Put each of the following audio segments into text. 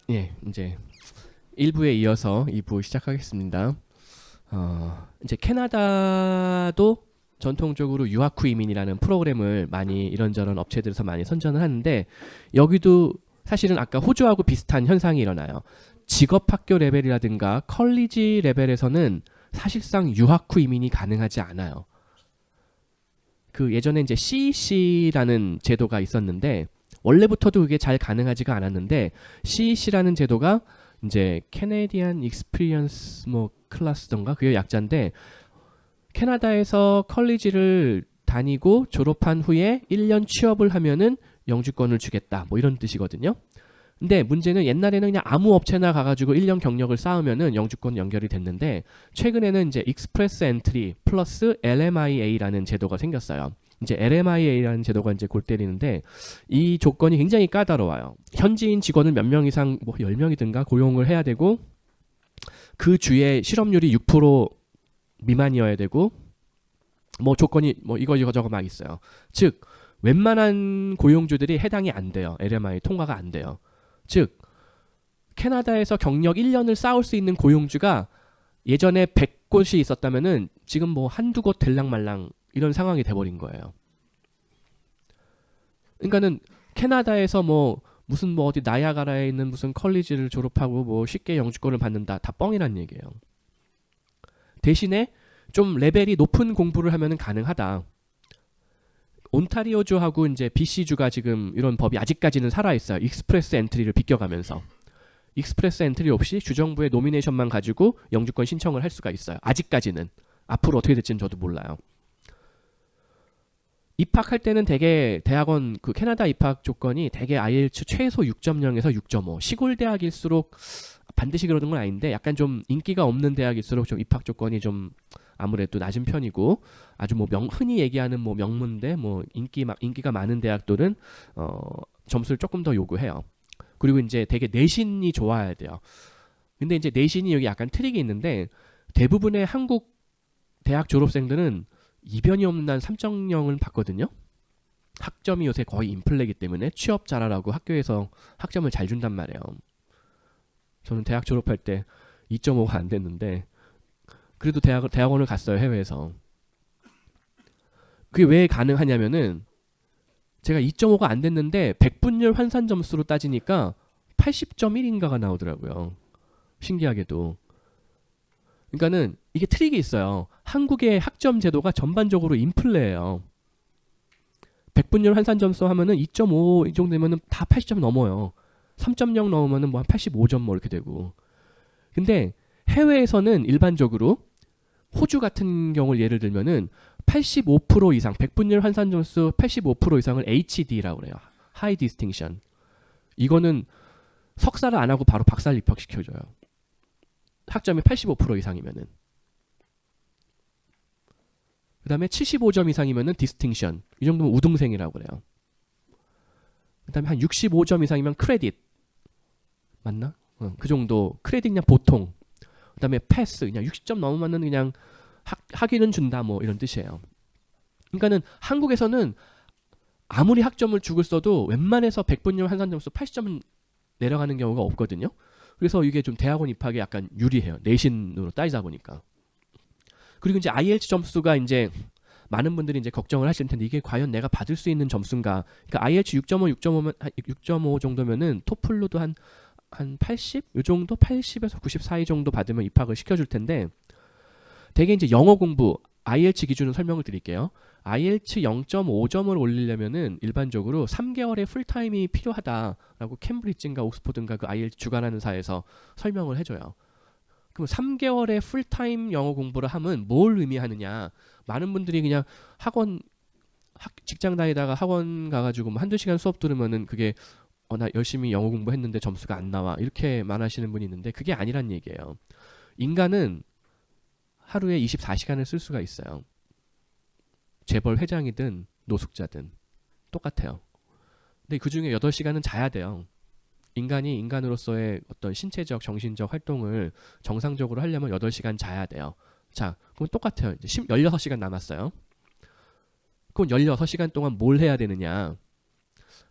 예, 이제 1부에 이어서 2부 시작하겠습니다. 이제 캐나다도 전통적으로 유학 후 이민이라는 프로그램을 많이 이런저런 업체들에서 많이 선전을 하는데, 여기도 사실은 아까 호주하고 비슷한 현상이 일어나요. 직업학교 레벨이라든가 컬리지 레벨에서는 사실상 유학 후 이민이 가능하지 않아요. 그 예전에 이제 CEC라는 제도가 있었는데, 원래부터도 그게 잘 가능하지가 않았는데, CEC라는 제도가 이제 캐네디안 익스피리언스 뭐 클래스던가 그게 약자인데, 캐나다에서 컬리지를 다니고 졸업한 후에 1년 취업을 하면은 영주권을 주겠다 뭐 이런 뜻이거든요. 근데 문제는 옛날에는 그냥 아무 업체나 가가지고 1년 경력을 쌓으면은 영주권 연결이 됐는데, 최근에는 이제 익스프레스 엔트리 플러스 LMIA라는 제도가 생겼어요. 이제 LMIA라는 제도가 이제 골 때리는데, 이 조건이 굉장히 까다로워요. 현지인 직원을 몇 명 이상 뭐 10명이든가 고용을 해야 되고, 그 주의 실업률이 6% 미만이어야 되고, 뭐 조건이 뭐 이거저거 막 있어요. 즉 웬만한 고용주들이 해당이 안 돼요. LMI 통과가 안 돼요. 즉 캐나다에서 경력 1년을 쌓을 수 있는 고용주가 예전에 100곳이 있었다면은 지금 뭐 한두 곳 될랑말랑 이런 상황이 돼버린 거예요. 그러니까는 캐나다에서 뭐 무슨 뭐 어디 나야가라에 있는 무슨 컬리지를 졸업하고 뭐 쉽게 영주권을 받는다, 다 뻥이란 얘기예요. 대신에 좀 레벨이 높은 공부를 하면은 가능하다. 온타리오주하고 이제 BC주가 지금 이런 법이 아직까지는 살아있어요. 익스프레스 엔트리를 비껴가면서. 익스프레스 엔트리 없이 주정부의 노미네이션만 가지고 영주권 신청을 할 수가 있어요. 아직까지는. 앞으로 어떻게 될지는 저도 몰라요. 입학할 때는 대개 대학원, 그 캐나다 입학 조건이 대개 IELTS 최소 6.0에서 6.5. 시골 대학일수록 반드시 그러는 건 아닌데, 약간 좀 인기가 없는 대학일수록 좀 입학 조건이 좀 아무래도 낮은 편이고, 아주 뭐 흔히 얘기하는 뭐 명문대, 뭐 인기가 많은 대학들은 점수를 조금 더 요구해요. 그리고 이제 되게 내신이 좋아야 돼요. 근데 이제 내신이 여기 약간 트릭이 있는데, 대부분의 한국 대학 졸업생들은 이변이 없는 한 3.0을 받거든요. 학점이 요새 거의 인플레이기 때문에 취업 잘하라고 학교에서 학점을 잘 준단 말이에요. 저는 대학 졸업할 때 2.5가 안 됐는데, 그래도 대학원을 갔어요, 해외에서. 그게 왜 가능하냐면은, 제가 2.5가 안 됐는데 100분율 환산 점수로 따지니까 80.1인가가 나오더라고요. 신기하게도. 그러니까는 이게 트릭이 있어요. 한국의 학점 제도가 전반적으로 인플레예요. 100분율 환산 점수 하면은 2.5 이 정도 되면은 다 80점 넘어요. 3.0 넘으면은 뭐 한 85점 뭐 이렇게 되고. 근데 해외에서는 일반적으로 호주 같은 경우를 예를 들면은 85% 이상, 100분율 환산 점수 85% 이상을 HD라고 그래요. High Distinction. 이거는 석사를 안 하고 바로 박사를 입학시켜줘요. 학점이 85% 이상이면은. 그 다음에 75점 이상이면은 Distinction. 이 정도면 우등생이라고 그래요. 그 다음에 한 65점 이상이면 크레딧. 맞나? 그 정도. 크레딧 그냥 보통. 그 다음에 패스. 그냥 60점 넘으면은 그냥 학위는 준다 뭐 이런 뜻이에요. 그러니까는 한국에서는 아무리 학점을 죽을 써도 웬만해서 100분율 환산 점수 80점은 내려가는 경우가 없거든요. 그래서 이게 좀 대학원 입학에 약간 유리해요. 내신으로 따지다 보니까. 그리고 이제 IELTS 점수가 이제 많은 분들이 이제 걱정을 하실 텐데, 이게 과연 내가 받을 수 있는 점수인가? 그러니까 IELTS 6.5 정도면은 토플로도 한 80? 이 정도? 80에서 90 사이 정도 받으면 입학을 시켜줄 텐데, 되게 이제 영어 공부, IELTS 기준으로 설명을 드릴게요. IELTS 0.5점을 올리려면은 일반적으로 3개월의 풀타임이 필요하다라고 캠브리지인가 옥스포드인가 그 IELTS 주관하는 사에서 설명을 해줘요. 그럼 3개월의 풀타임 영어 공부를 하면 뭘 의미하느냐? 많은 분들이 그냥 직장 다니다가 학원 가가지고 뭐 한두 시간 수업 들으면은 그게 나 열심히 영어 공부했는데 점수가 안 나와, 이렇게 말하시는 분이 있는데, 그게 아니란 얘기예요. 인간은 하루에 24시간을 쓸 수가 있어요. 재벌 회장이든 노숙자든 똑같아요. 근데 그 중에 8시간은 자야 돼요. 인간이 인간으로서의 어떤 신체적, 정신적 활동을 정상적으로 하려면 8시간 자야 돼요. 자, 그럼 똑같아요. 이제 16시간 남았어요. 그럼 16시간 동안 뭘 해야 되느냐?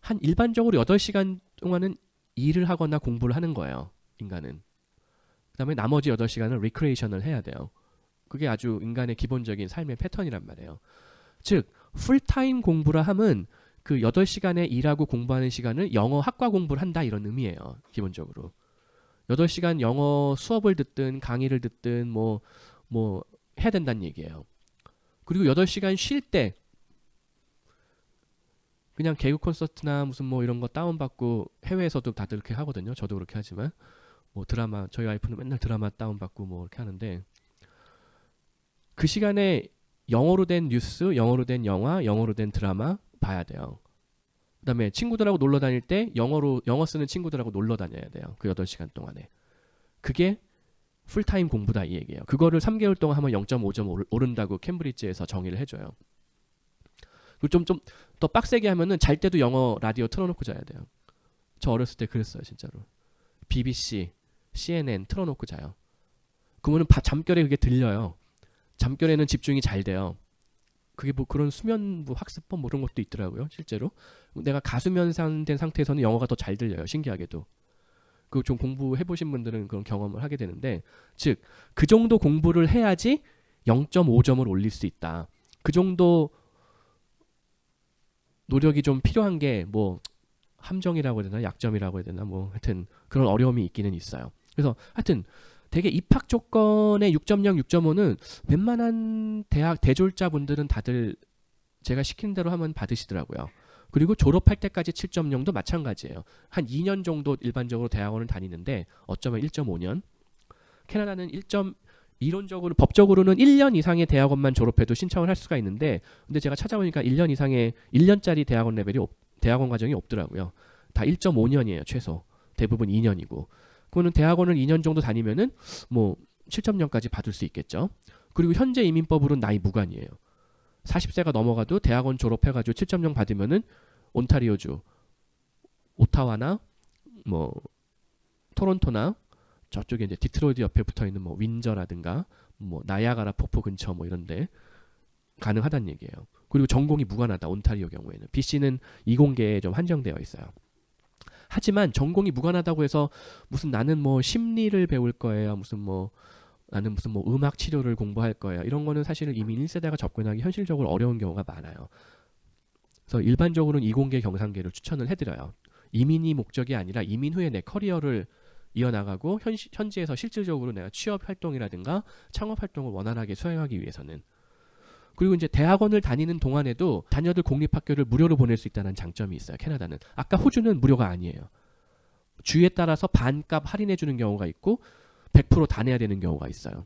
한 일반적으로 8시간 동안은 일을 하거나 공부를 하는 거예요. 인간은. 그다음에 나머지 8시간은 리크레이션을 해야 돼요. 그게 아주 인간의 기본적인 삶의 패턴이란 말이에요. 즉 풀타임 공부라 함은 그 8시간에 일하고 공부하는 시간을 영어 학과 공부를 한다 이런 의미예요. 기본적으로. 8시간 영어 수업을 듣든 강의를 듣든 뭐 해야 된다는 얘기예요. 그리고 8시간 쉴 때 그냥 개그 콘서트나 무슨 뭐 이런 거 다운받고 해외에서도 다들 그렇게 하거든요. 저도 그렇게 하지만 뭐 드라마 저희 와이프는 맨날 드라마 다운받고 뭐 이렇게 하는데 그 시간에 영어로 된 뉴스, 영어로 된 영화, 영어로 된 드라마 봐야 돼요. 그다음에 친구들하고 놀러 다닐 때 영어 쓰는 친구들하고 놀러 다녀야 돼요. 그 8시간 동안에. 그게 풀타임 공부다 이 얘기예요. 그거를 3개월 동안 하면 0.5점 오른다고 캠브리지에서 정의를 해줘요. 그리고 좀 더 빡세게 하면은 잘 때도 영어 라디오 틀어놓고 자야 돼요. 저 어렸을 때 그랬어요 진짜로. BBC, CNN 틀어놓고 자요. 그러면은 잠결에 그게 들려요. 잠결에는 집중이 잘 돼요. 그게 뭐 그런 수면부 학습법 뭐 그런 것도 있더라고요 실제로. 내가 가수면상된 상태에서는 영어가 더 잘 들려요 신기하게도. 그 좀 공부해보신 분들은 그런 경험을 하게 되는데 즉 그 정도 공부를 해야지 0.5점을 올릴 수 있다. 그 정도 노력이 좀 필요한 게 뭐 함정이라고 해야 되나 약점이라고 해야 되나 뭐 하여튼 그런 어려움이 있기는 있어요. 그래서 하여튼 되게 입학 조건의 6.0, 6.5는 웬만한 대학 대졸자분들은 다들 제가 시키는 대로 하면 받으시더라고요. 그리고 졸업할 때까지 7.0도 마찬가지예요. 한 2년 정도 일반적으로 대학원을 다니는데 어쩌면 1.5년. 캐나다는 이론적으로 법적으로는 1년 이상의 대학원만 졸업해도 신청을 할 수가 있는데 근데 제가 찾아보니까 1년 이상의 1년짜리 대학원 레벨이 대학원 과정이 없더라고요. 다 1.5년이에요 최소. 대부분 2년이고. 그거는 대학원을 2년 정도 다니면은 뭐 7.0까지 받을 수 있겠죠. 그리고 현재 이민법으로는 나이 무관이에요. 40세가 넘어가도 대학원 졸업해가지고 7.0 받으면은 온타리오주, 오타와나 뭐 토론토나 저쪽에 이제 디트로이트 옆에 붙어 있는 뭐 윈저라든가 뭐 나야가라 폭포 근처 뭐 이런데 가능하다는 얘기예요. 그리고 전공이 무관하다 온타리오 경우에는. BC는 이공계에 좀 한정되어 있어요. 하지만 전공이 무관하다고 해서 무슨 나는 뭐 심리를 배울 거예요. 나는 무슨 뭐 음악 치료를 공부할 거예요. 이런 거는 사실은 이미 1세대가 접근하기 현실적으로 어려운 경우가 많아요. 그래서 일반적으로는 이공계 경상계를 추천을 해드려요. 이민이 목적이 아니라 이민 후에 내 커리어를 이어나가고 현지에서 실질적으로 내가 취업 활동이라든가 창업 활동을 원활하게 수행하기 위해서는. 그리고 이제 대학원을 다니는 동안에도 자녀들 공립학교를 무료로 보낼 수 있다는 장점이 있어요. 캐나다는. 아까 호주는 무료가 아니에요. 주에 따라서 반값 할인해 주는 경우가 있고 100%다 내야 되는 경우가 있어요.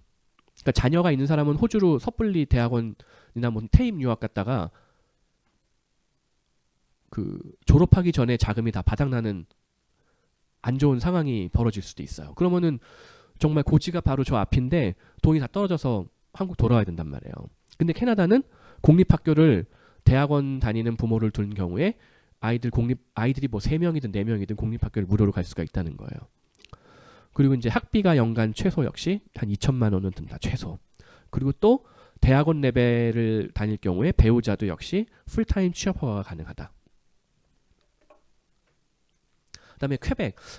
그러니까 자녀가 있는 사람은 호주로 섣불리 대학원이나 뭐 태임 유학 갔다가 그 졸업하기 전에 자금이 다 바닥나는 안 좋은 상황이 벌어질 수도 있어요. 그러면은 정말 고지가 바로 저 앞인데 돈이 다 떨어져서 한국 돌아와야 된단 말이에요. 근데 캐나다는 공립학교를 대학원 다니는 부모를 둔 경우에 아이들이 뭐 3명이든 4명이든 공립학교를 무료로 갈 수가 있다는 거예요. 그리고 이제 학비가 연간 최소 역시 한 2천만 원은 든다 최소. 그리고 또 대학원 레벨을 다닐 경우에 배우자도 역시 풀타임 취업 허가가 가능하다. 그다음에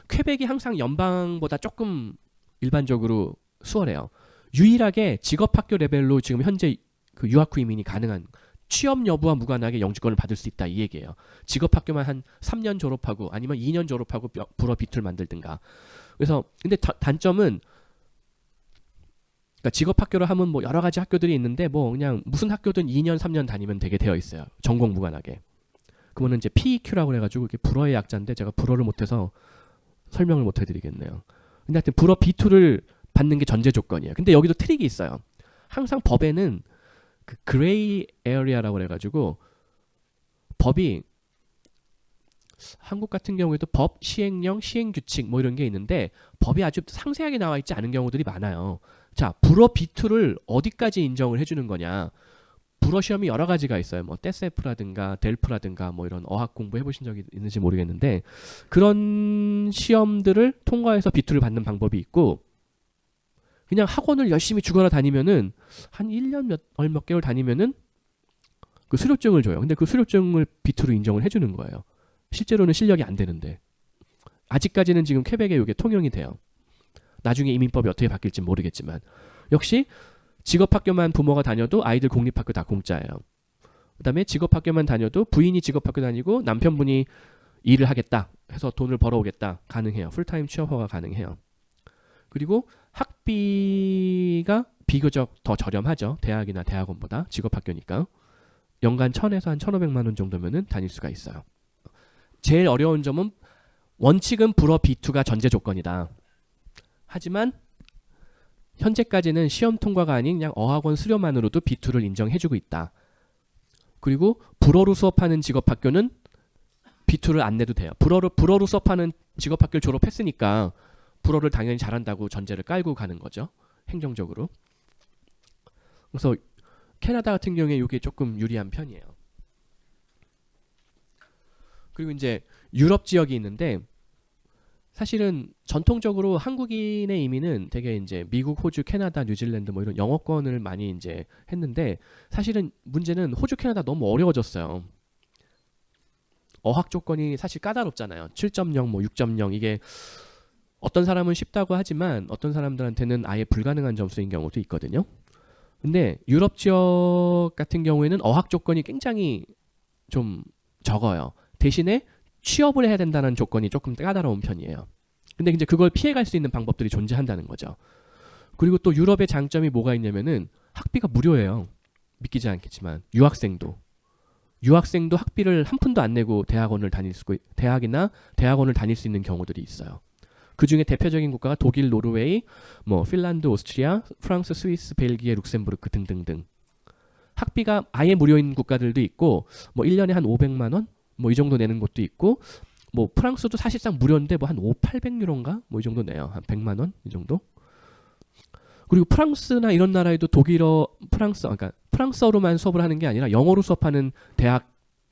퀘벡이 항상 연방보다 조금 일반적으로 수월해요. 유일하게 직업학교 레벨로 지금 현재 그 유학 후 이민이 가능한 취업 여부와 무관하게 영주권을 받을 수 있다 이 얘기예요. 직업학교만 한 3년 졸업하고 아니면 2년 졸업하고 불어 비투를 만들든가. 그래서 근데 단점은 그러니까 직업학교를 하면 뭐 여러 가지 학교들이 있는데 뭐 그냥 무슨 학교든 2년 3년 다니면 되게 되어 있어요. 전공 무관하게. 그거는 이제 PEQ라고 해가지고 이게 불어의 약자인데 제가 불어를 못해서 설명을 못 해드리겠네요. 근데 하여튼 불어 B2를 받는 게 전제 조건이에요. 근데 여기도 트릭이 있어요. 항상 법에는 그 그레이 에어리아라고 해가지고 법이 한국 같은 경우에도 법, 시행령, 시행규칙 뭐 이런 게 있는데 법이 아주 상세하게 나와 있지 않은 경우들이 많아요. 자, 불어 B2를 어디까지 인정을 해주는 거냐. 불어 시험이 여러 가지가 있어요. 뭐 떼세프라든가 델프라든가 뭐 이런 어학 공부 해보신 적이 있는지 모르겠는데 그런 시험들을 통과해서 B2를 받는 방법이 있고 그냥 학원을 열심히 죽어라 다니면은 한 1년 몇 개월 다니면은 그 수료증을 줘요. 근데 그 수료증을 B2로 인정을 해주는 거예요. 실제로는 실력이 안 되는데 아직까지는 지금 퀘벡에 이게 통용이 돼요. 나중에 이민법이 어떻게 바뀔지 모르겠지만 역시 직업학교만 부모가 다녀도 아이들 공립학교 다 공짜예요. 그다음에 직업학교만 다녀도 부인이 직업학교 다니고 남편분이 일을 하겠다 해서 돈을 벌어오겠다 가능해요. 풀타임 취업허가 가능해요. 그리고 학비가 비교적 더 저렴하죠. 대학이나 대학원보다 직업학교니까. 연간 1,000에서 한 1,500만 원 정도면은 다닐 수가 있어요. 제일 어려운 점은 원칙은 불어 B2가 전제 조건이다. 하지만 현재까지는 시험 통과가 아닌 그냥 어학원 수료만으로도 B2를 인정해주고 있다. 그리고 불어로 수업하는 직업학교는 B2를 안 내도 돼요. 불어로 수업하는 직업학교를 졸업했으니까 불어를 당연히 잘한다고 전제를 깔고 가는 거죠. 행정적으로. 그래서 캐나다 같은 경우에 이게 조금 유리한 편이에요. 그리고 이제 유럽 지역이 있는데 사실은 전통적으로 한국인의 이민은 되게 이제 미국, 호주, 캐나다, 뉴질랜드 뭐 이런 영어권을 많이 이제 했는데 사실은 문제는 호주, 캐나다 너무 어려워졌어요. 어학 조건이 사실 까다롭잖아요. 7.0, 뭐 6.0 이게 어떤 사람은 쉽다고 하지만 어떤 사람들한테는 아예 불가능한 점수인 경우도 있거든요. 근데 유럽 지역 같은 경우에는 어학 조건이 굉장히 좀 적어요. 대신에 취업을 해야 된다는 조건이 조금 까다로운 편이에요. 근데 이제 그걸 피해갈 수 있는 방법들이 존재한다는 거죠. 그리고 또 유럽의 장점이 뭐가 있냐면은 학비가 무료예요. 믿기지 않겠지만 유학생도 학비를 한 푼도 안 내고 대학이나 대학원을 다닐 수 있는 경우들이 있어요. 그 중에 대표적인 국가가 독일, 노르웨이, 뭐 핀란드, 오스트리아, 프랑스, 스위스, 벨기에, 룩셈부르크 등등등. 학비가 아예 무료인 국가들도 있고 뭐 1년에 한 500만 원? 뭐 이 정도 내는 것도 있고 뭐 프랑스도 사실상 무료인데 뭐 한 800유로인가? 뭐 이 정도 내요. 한 100만 원? 이 정도? 그리고 프랑스나 이런 나라에도 그러니까 프랑스어로만 수업을 하는 게 아니라 영어로 수업하는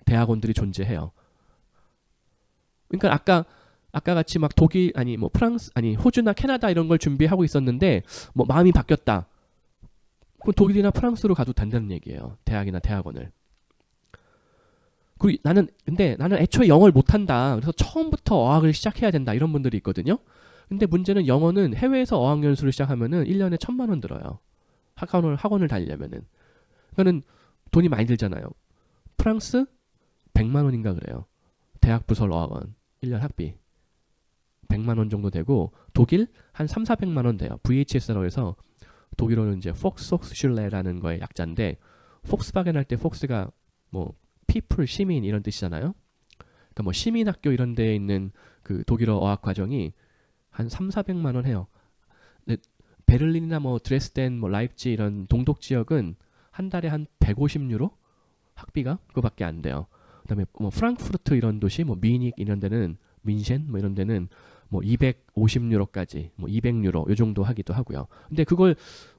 대학원들이 존재해요. 그러니까 아까 같이 막 독일 뭐 프랑스 호주나 캐나다 이런 걸 준비하고 있었는데 뭐 마음이 바뀌었다. 그럼 독일이나 프랑스로 가도 된다는 얘기예요. 대학이나 대학원을. 그리고 나는 애초에 영어를 못한다. 그래서 처음부터 어학을 시작해야 된다. 이런 분들이 있거든요. 근데 문제는 영어는 해외에서 어학연수를 시작하면은 1년에 1,000만 원 들어요. 학원을 다니려면은. 그러니까는 돈이 많이 들잖아요. 프랑스 100만 원인가 그래요. 대학 부설 어학원 1년 학비 100만 원 정도 되고 독일 한 3,400만 원 돼요. VHS라고 해서 독일어는 이제 폭스호chschul라는 거의 약자인데 폭스바겐 할 때 폭스가 뭐 people, 시민 이런 뜻이잖아요. 그러니까 뭐 시민학교 이런 데에 있는 그 독일어 어학 과정이 한 3,400만 원 해요. 근데 베를린이나 뭐 드레스덴, 뭐 라입지 이런 동독 지역은 한 달에 한 150유로 학비가 그거밖에 안 돼요. 그다음에 뭐 프랑크푸르트 이런 도시, 뭐 미닉 이런 데는 민셴 뭐 이런 데는 뭐 250유로까지 뭐 200유로 요 정도 하기도 하고요. 근데 그걸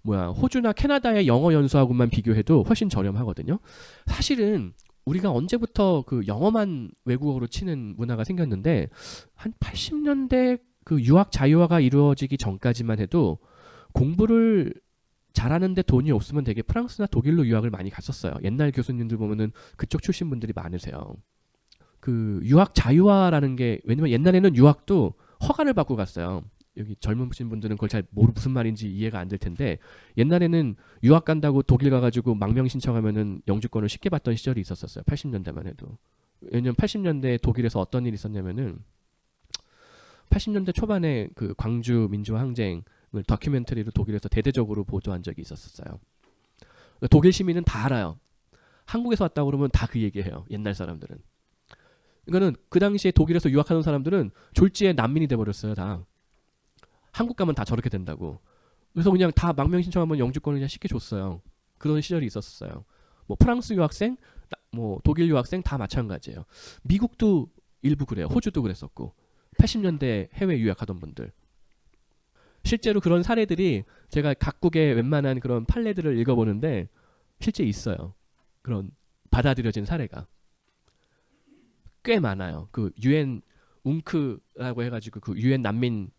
호주나 캐나다의 영어 연수하고만 비교해도 훨씬 저렴하거든요. 사실은 우리가 언제부터 그 영어만 외국어로 치는 문화가 생겼는데 한 80년대 그 유학 자유화가 이루어지기 전까지만 해도 공부를 잘하는데 돈이 없으면 되게 프랑스나 독일로 유학을 많이 갔었어요. 옛날 교수님들 보면은 그쪽 출신 분들이 많으세요. 그 유학 자유화라는 게 왜냐면 옛날에는 유학도 허가를 받고 갔어요. 여기 젊으신 분들은 그걸 잘 무슨 말인지 이해가 안 될 텐데 옛날에는 유학 간다고 독일 가가지고 망명 신청하면은 영주권을 쉽게 받던 시절이 있었어요. 80년대만 해도. 왜냐면 80년대 독일에서 어떤 일이 있었냐면은 80년대 초반에 그 광주 민주화 항쟁을 다큐멘터리로 독일에서 대대적으로 보도한 적이 있었어요. 독일 시민은 다 알아요. 한국에서 왔다고 그러면 다 그 얘기해요. 옛날 사람들은. 그러니까는 그 당시에 독일에서 유학하는 사람들은 졸지에 난민이 돼버렸어요. 다. 한국 가면 다 저렇게 된다고. 그래서 그냥 다 망명 신청하면 영주권을 그냥 쉽게 줬어요. 그런 시절이 있었어요. 뭐 프랑스 유학생, 뭐 독일 유학생 다 마찬가지예요. 미국도 일부 그래요. 호주도 그랬었고. 80년대 해외 유학하던 분들. 실제로 그런 사례들이 제가 각국의 웬만한 그런 판례들을 읽어보는데 실제 있어요. 그런 받아들여진 사례가. 꽤 많아요. 그 UN 웅크라고 해가지고 그 UN 난민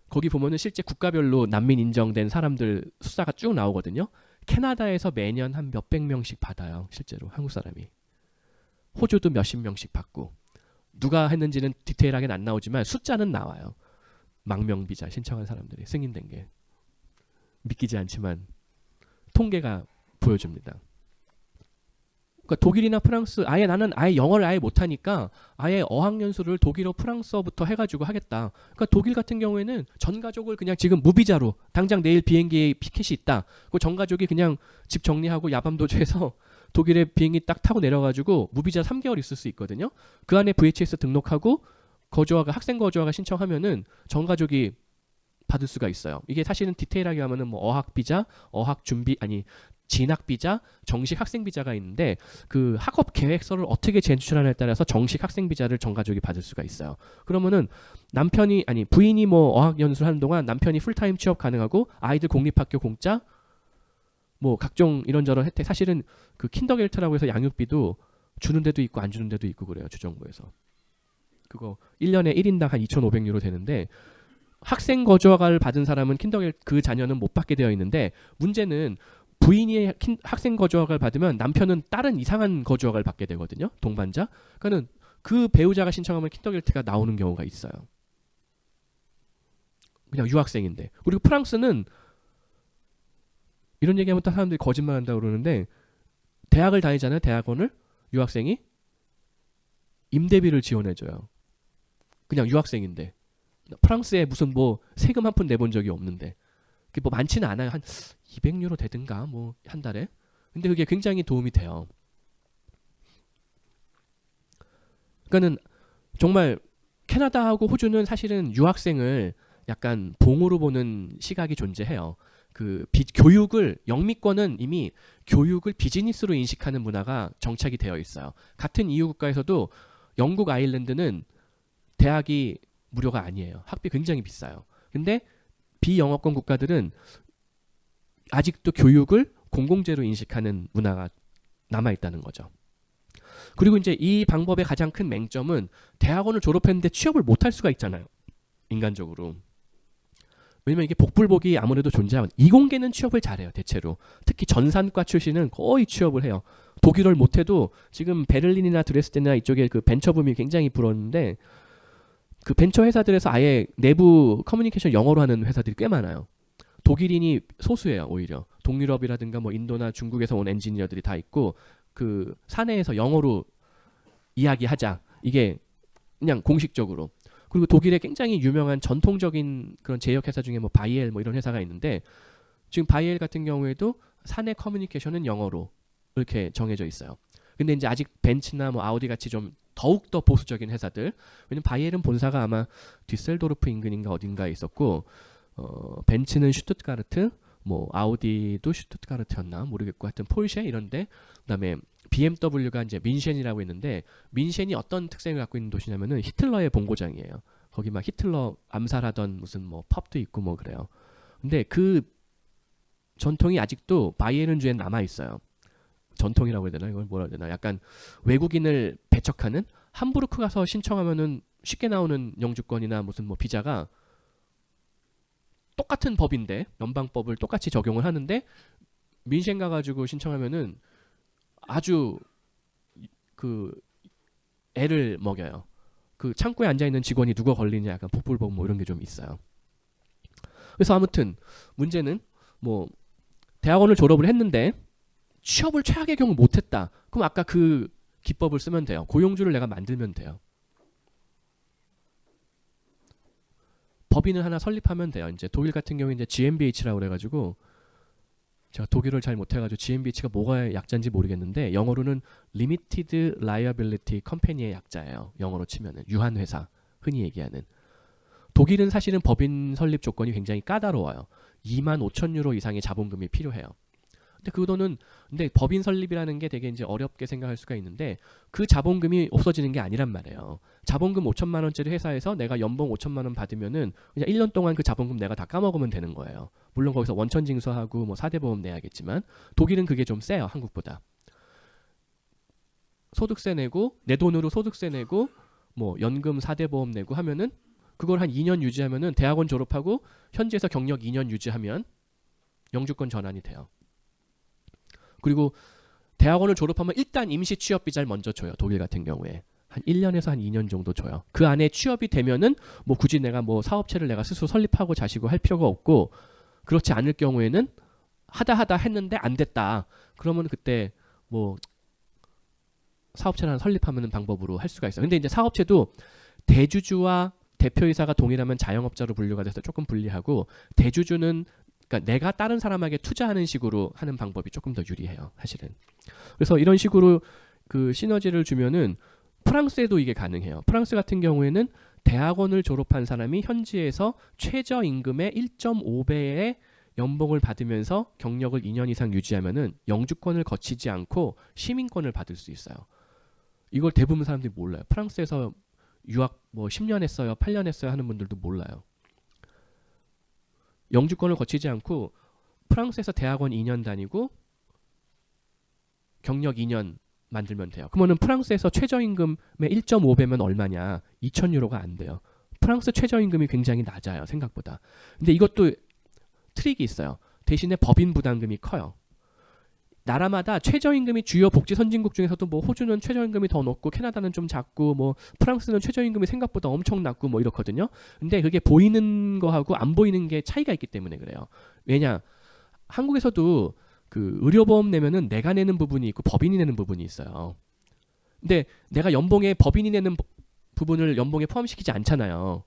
거기 보면은 실제 국가별로 난민 인정된 사람들 숫자가 쭉 나오거든요. 캐나다에서 매년 한 몇백 명씩 받아요. 실제로 한국 사람이. 호주도 몇십 명씩 받고. 누가 했는지는 디테일하게는 안 나오지만 숫자는 나와요. 망명 비자 신청한 사람들이 승인된 게 믿기지 않지만 통계가 보여줍니다. 그러니까 독일이나 프랑스 아예 나는 아예 영어를 아예 못하니까 아예 어학연수를 독일어 프랑스어부터 해가지고 하겠다. 그러니까 독일 같은 경우에는 전 가족을 그냥 지금 무비자로 당장 내일 비행기에 피켓이 있다. 그 전 가족이 그냥 집 정리하고 야밤도주해서 독일에 비행기 딱 타고 내려가지고 무비자 3개월 있을 수 있거든요. 그 안에 VHS 등록하고 거주화가 학생 거주화가 신청하면은 전 가족이 받을 수가 있어요. 이게 사실은 디테일하게 하면은 뭐 어학 비자, 어학 준비 아니 진학 비자, 정식 학생 비자가 있는데 그 학업 계획서를 어떻게 제출하냐에 따라서 정식 학생 비자를 전 가족이 받을 수가 있어요. 그러면은 남편이 아니 부인이 뭐 어학 연수를 하는 동안 남편이 풀타임 취업 가능하고 아이들 공립학교 공짜 뭐 각종 이런저런 혜택 사실은 그 킨더겔트라고 해서 양육비도 주는 데도 있고 안 주는 데도 있고 그래요. 주정부에서. 그거 1년에 1인당 한 2,500유로 되는데 학생 거주화를 받은 사람은 킨더겔 그 자녀는 못 받게 되어 있는데 문제는 부인이 학생 거주학을 받으면 남편은 다른 이상한 거주학을 받게 되거든요. 동반자. 그러니까는 그 배우자가 신청하면 킨더겔트가 나오는 경우가 있어요. 그냥 유학생인데. 그리고 프랑스는 이런 얘기하면 또 사람들이 거짓말한다고 그러는데 대학을 다니잖아요. 대학원을 유학생이 임대비를 지원해줘요. 그냥 유학생인데 프랑스에 무슨 뭐 세금 한 푼 내본 적이 없는데 그게 뭐 많지는 않아요. 한 200유로 되든가 뭐 한 달에. 근데 그게 굉장히 도움이 돼요. 그러니까는 정말 캐나다하고 호주는 사실은 유학생을 약간 봉으로 보는 시각이 존재해요. 그 교육을 영미권은 이미 교육을 비즈니스로 인식하는 문화가 정착이 되어 있어요. 같은 EU 국가에서도 영국 아일랜드는 대학이 무료가 아니에요. 학비 굉장히 비싸요. 근데 비영어권 국가들은 아직도 교육을 공공재로 인식하는 문화가 남아있다는 거죠. 그리고 이제 이 방법의 가장 큰 맹점은 대학원을 졸업했는데 취업을 못할 수가 있잖아요. 인간적으로. 왜냐면 이게 복불복이 아무래도 존재하면 이공계는 취업을 잘해요. 대체로. 특히 전산과 출신은 거의 취업을 해요. 독일어를 못해도 지금 베를린이나 드레스덴이나 이쪽에 그 벤처붐이 굉장히 불었는데 그 벤처 회사들에서 아예 내부 커뮤니케이션 영어로 하는 회사들이 꽤 많아요. 독일인이 소수예요. 오히려 동유럽이라든가 뭐 인도나 중국에서 온 엔지니어들이 다 있고 그 사내에서 영어로 이야기하자 이게 그냥 공식적으로. 그리고 독일에 굉장히 유명한 전통적인 그런 제약 회사 중에 뭐 바이엘 뭐 이런 회사가 있는데 지금 바이엘 같은 경우에도 사내 커뮤니케이션은 영어로 이렇게 정해져 있어요. 근데 이제 아직 벤츠나 뭐 아우디 같이 좀 더욱 더 보수적인 회사들. 왜냐면 바이엘은 본사가 아마 뒤셀도르프 인근인가 어딘가에 있었고 벤츠는 슈투트가르트, 뭐 아우디도 슈투트가르트였나 모르겠고 하여튼 폴쉐 이런데 그다음에 BMW가 이제 민셴이라고 있는데 민셴이 어떤 특색을 갖고 있는 도시냐면은 히틀러의 본고장이에요. 거기 막 히틀러 암살하던 무슨 뭐 펍도 있고 뭐 그래요. 근데 그 전통이 아직도 바이에른주에 남아 있어요. 전통이라고 해야 되나? 이걸 뭐라 해야 되나? 약간 외국인을 배척하는 함부르크 가서 신청하면은 쉽게 나오는 영주권이나 무슨 뭐 비자가 똑같은 법인데 연방법을 똑같이 적용을 하는데 민셴 가가지고 신청하면은 아주 그 애를 먹여요. 그 창구에 앉아 있는 직원이 누가 걸리냐 약간 복불복 뭐 이런 게 좀 있어요. 그래서 아무튼 문제는 뭐 대학원을 졸업을 했는데 취업을 최악의 경우 못했다. 그럼 아까 그 기법을 쓰면 돼요. 고용주를 내가 만들면 돼요. 법인을 하나 설립하면 돼요. 이제 독일 같은 경우에 이제 GmbH라고 그래가지고 제가 독일어를 잘 못해가지고 GmbH가 뭐가 약자인지 모르겠는데 영어로는 Limited Liability Company의 약자예요. 영어로 치면은 유한회사 흔히 얘기하는. 독일은 사실은 법인 설립 조건이 굉장히 까다로워요. 25,000유로 이상의 자본금이 필요해요. 근데 그 돈은 근데 법인 설립이라는 게 되게 이제 어렵게 생각할 수가 있는데 그 자본금이 없어지는 게 아니란 말이에요. 자본금 5천만 원짜리 회사에서 내가 연봉 5천만 원 받으면은 그냥 1년 동안 그 자본금 내가 다 까먹으면 되는 거예요. 물론 거기서 원천 징수하고 뭐 4대 보험 내야겠지만 독일은 그게 좀 세요. 한국보다. 소득세 내고 내 돈으로 소득세 내고 뭐 연금 4대 보험 내고 하면은 그걸 한 2년 유지하면은 대학원 졸업하고 현지에서 경력 2년 유지하면 영주권 전환이 돼요. 그리고 대학원을 졸업하면 일단 임시 취업 비자를 먼저 줘요. 독일 같은 경우에. 한 1년에서 한 2년 정도 줘요. 그 안에 취업이 되면은 뭐 굳이 내가 뭐 사업체를 내가 스스로 설립하고 자시고 할 필요가 없고, 그렇지 않을 경우에는 하다 했는데 안 됐다. 그러면 그때 뭐 사업체를 하나 설립하는 방법으로 할 수가 있어요. 근데 이제 사업체도 대주주와 대표이사가 동일하면 자영업자로 분류가 돼서 조금 불리하고, 대주주는 그러니까 내가 다른 사람에게 투자하는 식으로 하는 방법이 조금 더 유리해요, 사실은. 그래서 이런 식으로 그 시너지를 주면은 프랑스에도 이게 가능해요. 프랑스 같은 경우에는 대학원을 졸업한 사람이 현지에서 최저임금의 1.5배의 연봉을 받으면서 경력을 2년 이상 유지하면은 영주권을 거치지 않고 시민권을 받을 수 있어요. 이걸 대부분 사람들이 몰라요. 프랑스에서 유학 뭐 10년 했어요, 8년 했어요 하는 분들도 몰라요. 영주권을 거치지 않고 프랑스에서 대학원 2년 다니고 경력 2년 만들면 돼요. 그러면은 프랑스에서 최저임금의 1.5배면 얼마냐? 2,000유로가 안 돼요. 프랑스 최저임금이 굉장히 낮아요, 생각보다. 근데 이것도 트릭이 있어요. 대신에 법인 부담금이 커요. 나라마다 최저임금이 주요 복지 선진국 중에서도 뭐 호주는 최저임금이 더 높고 캐나다는 좀 작고 뭐 프랑스는 최저임금이 생각보다 엄청 낮고 뭐 이렇거든요. 근데 그게 보이는 거하고 안 보이는 게 차이가 있기 때문에 그래요. 왜냐? 한국에서도 그 의료보험 내면은 내가 내는 부분이 있고 법인이 내는 부분이 있어요. 근데 내가 연봉에 법인이 내는 부분을 연봉에 포함시키지 않잖아요.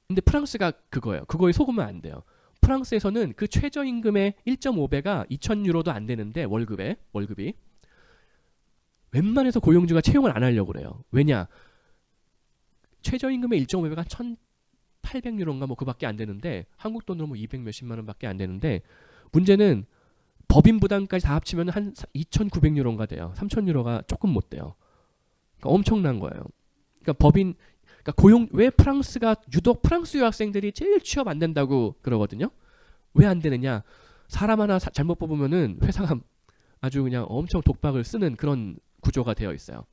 근데 프랑스가 그거예요. 그거에 속으면 안 돼요. 프랑스에서는 그 최저임금의 1.5배가 2,000유로도 안 되는데 월급이 웬만해서 고용주가 채용을 안 하려고 그래요. 왜냐? 최저임금의 1.5배가 1,800유로인가 뭐 그밖에 안 되는데, 한국 돈으로 뭐 200 몇십만 원밖에 안 되는데, 문제는 법인 부담까지 다 합치면 한 2,900유로인가 돼요. 3,000유로가 조금 못 돼요. 그러니까 엄청난 거예요. 그러니까 고용, 왜 프랑스가 유독 프랑스 유학생들이 제일 취업 안 된다고 그러거든요. 왜 안 되느냐? 사람 하나 잘못 뽑으면은 회사가 아주 그냥 엄청 독박을 쓰는 그런 구조가 되어 있어요.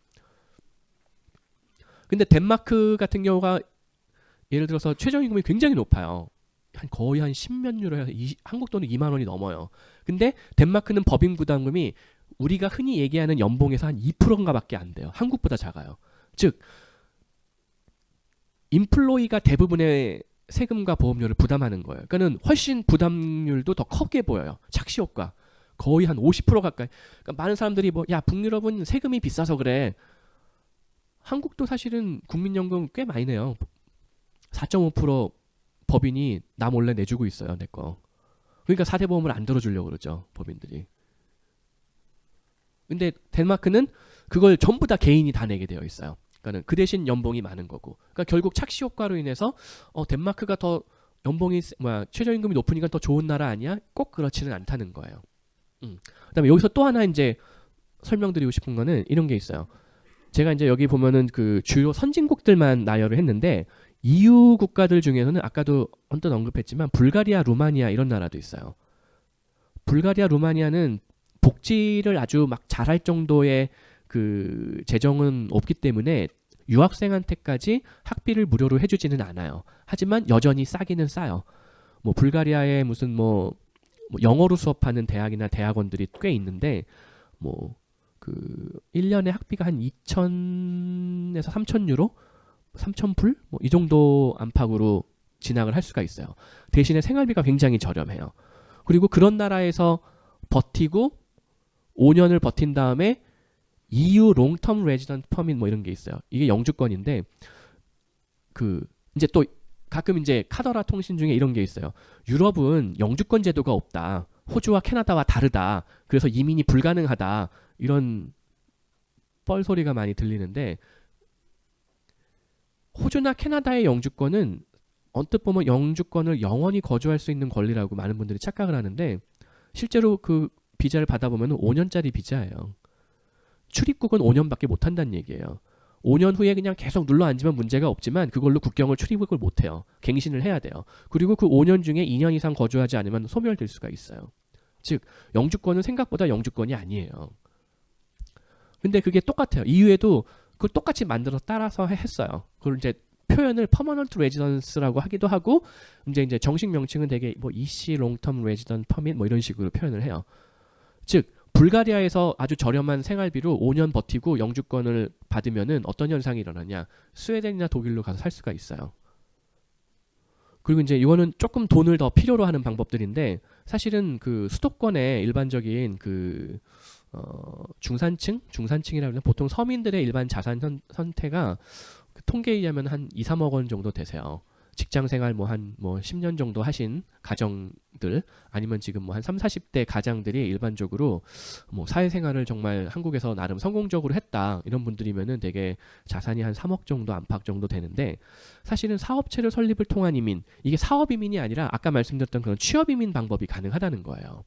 근데 덴마크 같은 경우가 예를 들어서 최저임금이 굉장히 높아요. 거의 한 10몇 유로 해서 한국 돈은 2만 원이 넘어요. 근데 덴마크는 법인 부담금이 우리가 흔히 얘기하는 연봉에서 한 2%인가 밖에 안 돼요. 한국보다 작아요. 즉 인플로이가 대부분의 세금과 보험료를 부담하는 거예요. 그러니까는 훨씬 부담률도 더 크게 보여요. 착시 효과 거의 한 50% 가까이. 그러니까 많은 사람들이 뭐 야 북유럽은 세금이 비싸서 그래. 한국도 사실은 국민연금 꽤 많이 내요. 4.5% 법인이 나 몰래 내주고 있어요, 내 거. 그러니까 4대 보험을 안 들어주려고 그러죠, 법인들이. 근데 덴마크는 그걸 전부 다 개인이 다 내게 되어 있어요. 그러니까 그 대신 연봉이 많은 거고. 그러니까 결국 착시 효과로 인해서 덴마크가 더 연봉이 최저임금이 높으니까 더 좋은 나라 아니야? 꼭 그렇지는 않다는 거예요. 그다음에 여기서 또 하나 이제 설명드리고 싶은 거는 이런 게 있어요. 제가 이제 여기 보면은 그 주요 선진국들만 나열을 했는데, EU 국가들 중에서는 아까도 언뜻 언급했지만 불가리아, 루마니아 이런 나라도 있어요. 불가리아, 루마니아는 복지를 아주 막 잘할 정도의 그 재정은 없기 때문에 유학생한테까지 학비를 무료로 해주지는 않아요. 하지만 여전히 싸기는 싸요. 뭐 불가리아에 무슨 뭐 영어로 수업하는 대학이나 대학원들이 꽤 있는데 뭐 그 1년에 학비가 한 2,000에서 3,000유로, 3,000불 뭐 이 정도 안팎으로 진학을 할 수가 있어요. 대신에 생활비가 굉장히 저렴해요. 그리고 그런 나라에서 버티고 5년을 버틴 다음에 EU 롱텀 레지던트 퍼밋 뭐 이런 게 있어요. 이게 영주권인데 그 이제 또 가끔 이제 카더라 통신 중에 이런 게 있어요. 유럽은 영주권 제도가 없다. 호주와 캐나다와 다르다. 그래서 이민이 불가능하다. 이런 뻘소리가 많이 들리는데, 호주나 캐나다의 영주권은 언뜻 보면 영주권을 영원히 거주할 수 있는 권리라고 많은 분들이 착각을 하는데, 실제로 그 비자를 받아보면 5년짜리 비자예요. 출입국은 5년밖에 못 한다는 얘기예요. 5년 후에 그냥 계속 눌러 앉으면 문제가 없지만 그걸로 국경을 출입국을 못 해요. 갱신을 해야 돼요. 그리고 그 5년 중에 2년 이상 거주하지 않으면 소멸될 수가 있어요. 즉 영주권은 생각보다 영주권이 아니에요. 근데 그게 똑같아요. EU에도 그걸 똑같이 만들어서 따라서 했어요. 그걸 이제 표현을 permanent residence라고 하기도 하고, 이제 정식 명칭은 되게 뭐 EC long term resident permit 뭐 이런 식으로 표현을 해요. 즉 불가리아에서 아주 저렴한 생활비로 5년 버티고 영주권을 받으면은 어떤 현상이 일어나냐? 스웨덴이나 독일로 가서 살 수가 있어요. 그리고 이제 이거는 조금 돈을 더 필요로 하는 방법들인데 사실은 그 수도권의 일반적인 그 중산층이라고 하면 보통 서민들의 일반 자산 선태가 그 통계에 의하면 한 2, 3억 원 정도 되세요. 직장 생활 뭐 한 10년 정도 하신 가정들 아니면 지금 뭐 한 3, 40대 가장들이 일반적으로 뭐 사회생활을 정말 한국에서 나름 성공적으로 했다 이런 분들이면은 되게 자산이 한 3억 정도 안팎 정도 되는데 사실은 사업체를 설립을 통한 이민 이게 사업 이민이 아니라 아까 말씀드렸던 그런 취업 이민 방법이 가능하다는 거예요.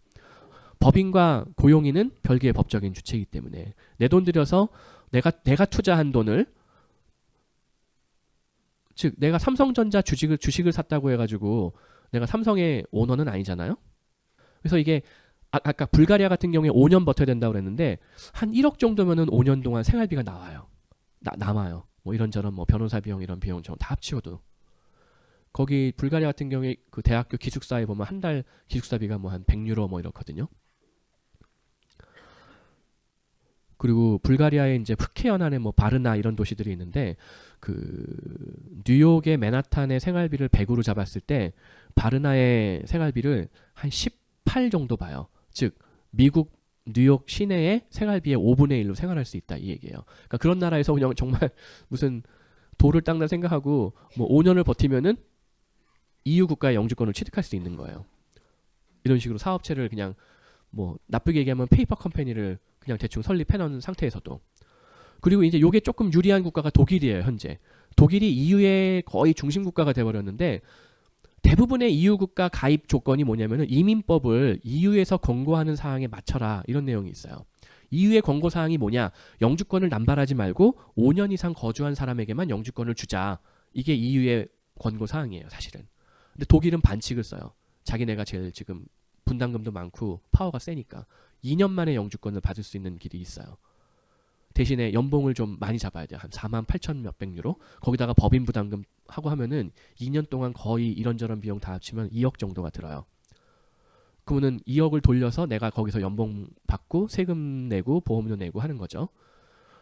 법인과 고용인은 별개의 법적인 주체이기 때문에 내 돈 들여서 내가 투자한 돈을 즉 내가 삼성전자 주식을 샀다고 해가지고 내가 삼성의 오너는 아니잖아요. 그래서 이게 아까 불가리아 같은 경우에 5년 버텨야 된다고 그랬는데 한 1억 정도면은 5년 동안 생활비가 나와요. 남아요. 뭐 이런저런 뭐 변호사 비용 이런 비용 다 합치고도 거기 불가리아 같은 경우에 그 대학교 기숙사에 보면 한 달 기숙사비가 뭐 한 100유로 뭐 이렇거든요. 그리고 불가리아에 이제 흑해 연안에 뭐 바르나 이런 도시들이 있는데 그 뉴욕의 맨하탄의 생활비를 100으로 잡았을 때 바르나의 생활비를 한 18 정도 봐요. 즉 미국 뉴욕 시내의 생활비의 5분의 1로 생활할 수 있다 이 얘기예요. 그러니까 그런 나라에서 그냥 정말 무슨 돌을 닦나 생각하고 뭐 5년을 버티면은 EU 국가의 영주권을 취득할 수 있는 거예요. 이런 식으로 사업체를 그냥 뭐 나쁘게 얘기하면 페이퍼 컴퍼니를 그냥 대충 설립해 놓은 상태에서도 그리고 이제 요게 조금 유리한 국가가 독일이에요. 현재 독일이 EU의 거의 중심 국가가 돼버렸는데 대부분의 EU 국가 가입 조건이 뭐냐면은 이민법을 EU에서 권고하는 사항에 맞춰라 이런 내용이 있어요. EU의 권고 사항이 뭐냐? 영주권을 남발하지 말고 5년 이상 거주한 사람에게만 영주권을 주자. 이게 EU의 권고 사항이에요, 사실은. 근데 독일은 반칙을 써요. 자기네가 제일 지금 분담금도 많고 파워가 세니까 2년 만에 영주권을 받을 수 있는 길이 있어요. 대신에 연봉을 좀 많이 잡아야 돼요. 한 4만 8천 몇백 유로. 거기다가 법인 부담금 하고 하면은 2년 동안 거의 이런저런 비용 다 합치면 2억 정도가 들어요. 그러면은 2억을 돌려서 내가 거기서 연봉 받고 세금 내고 보험료 내고 하는 거죠.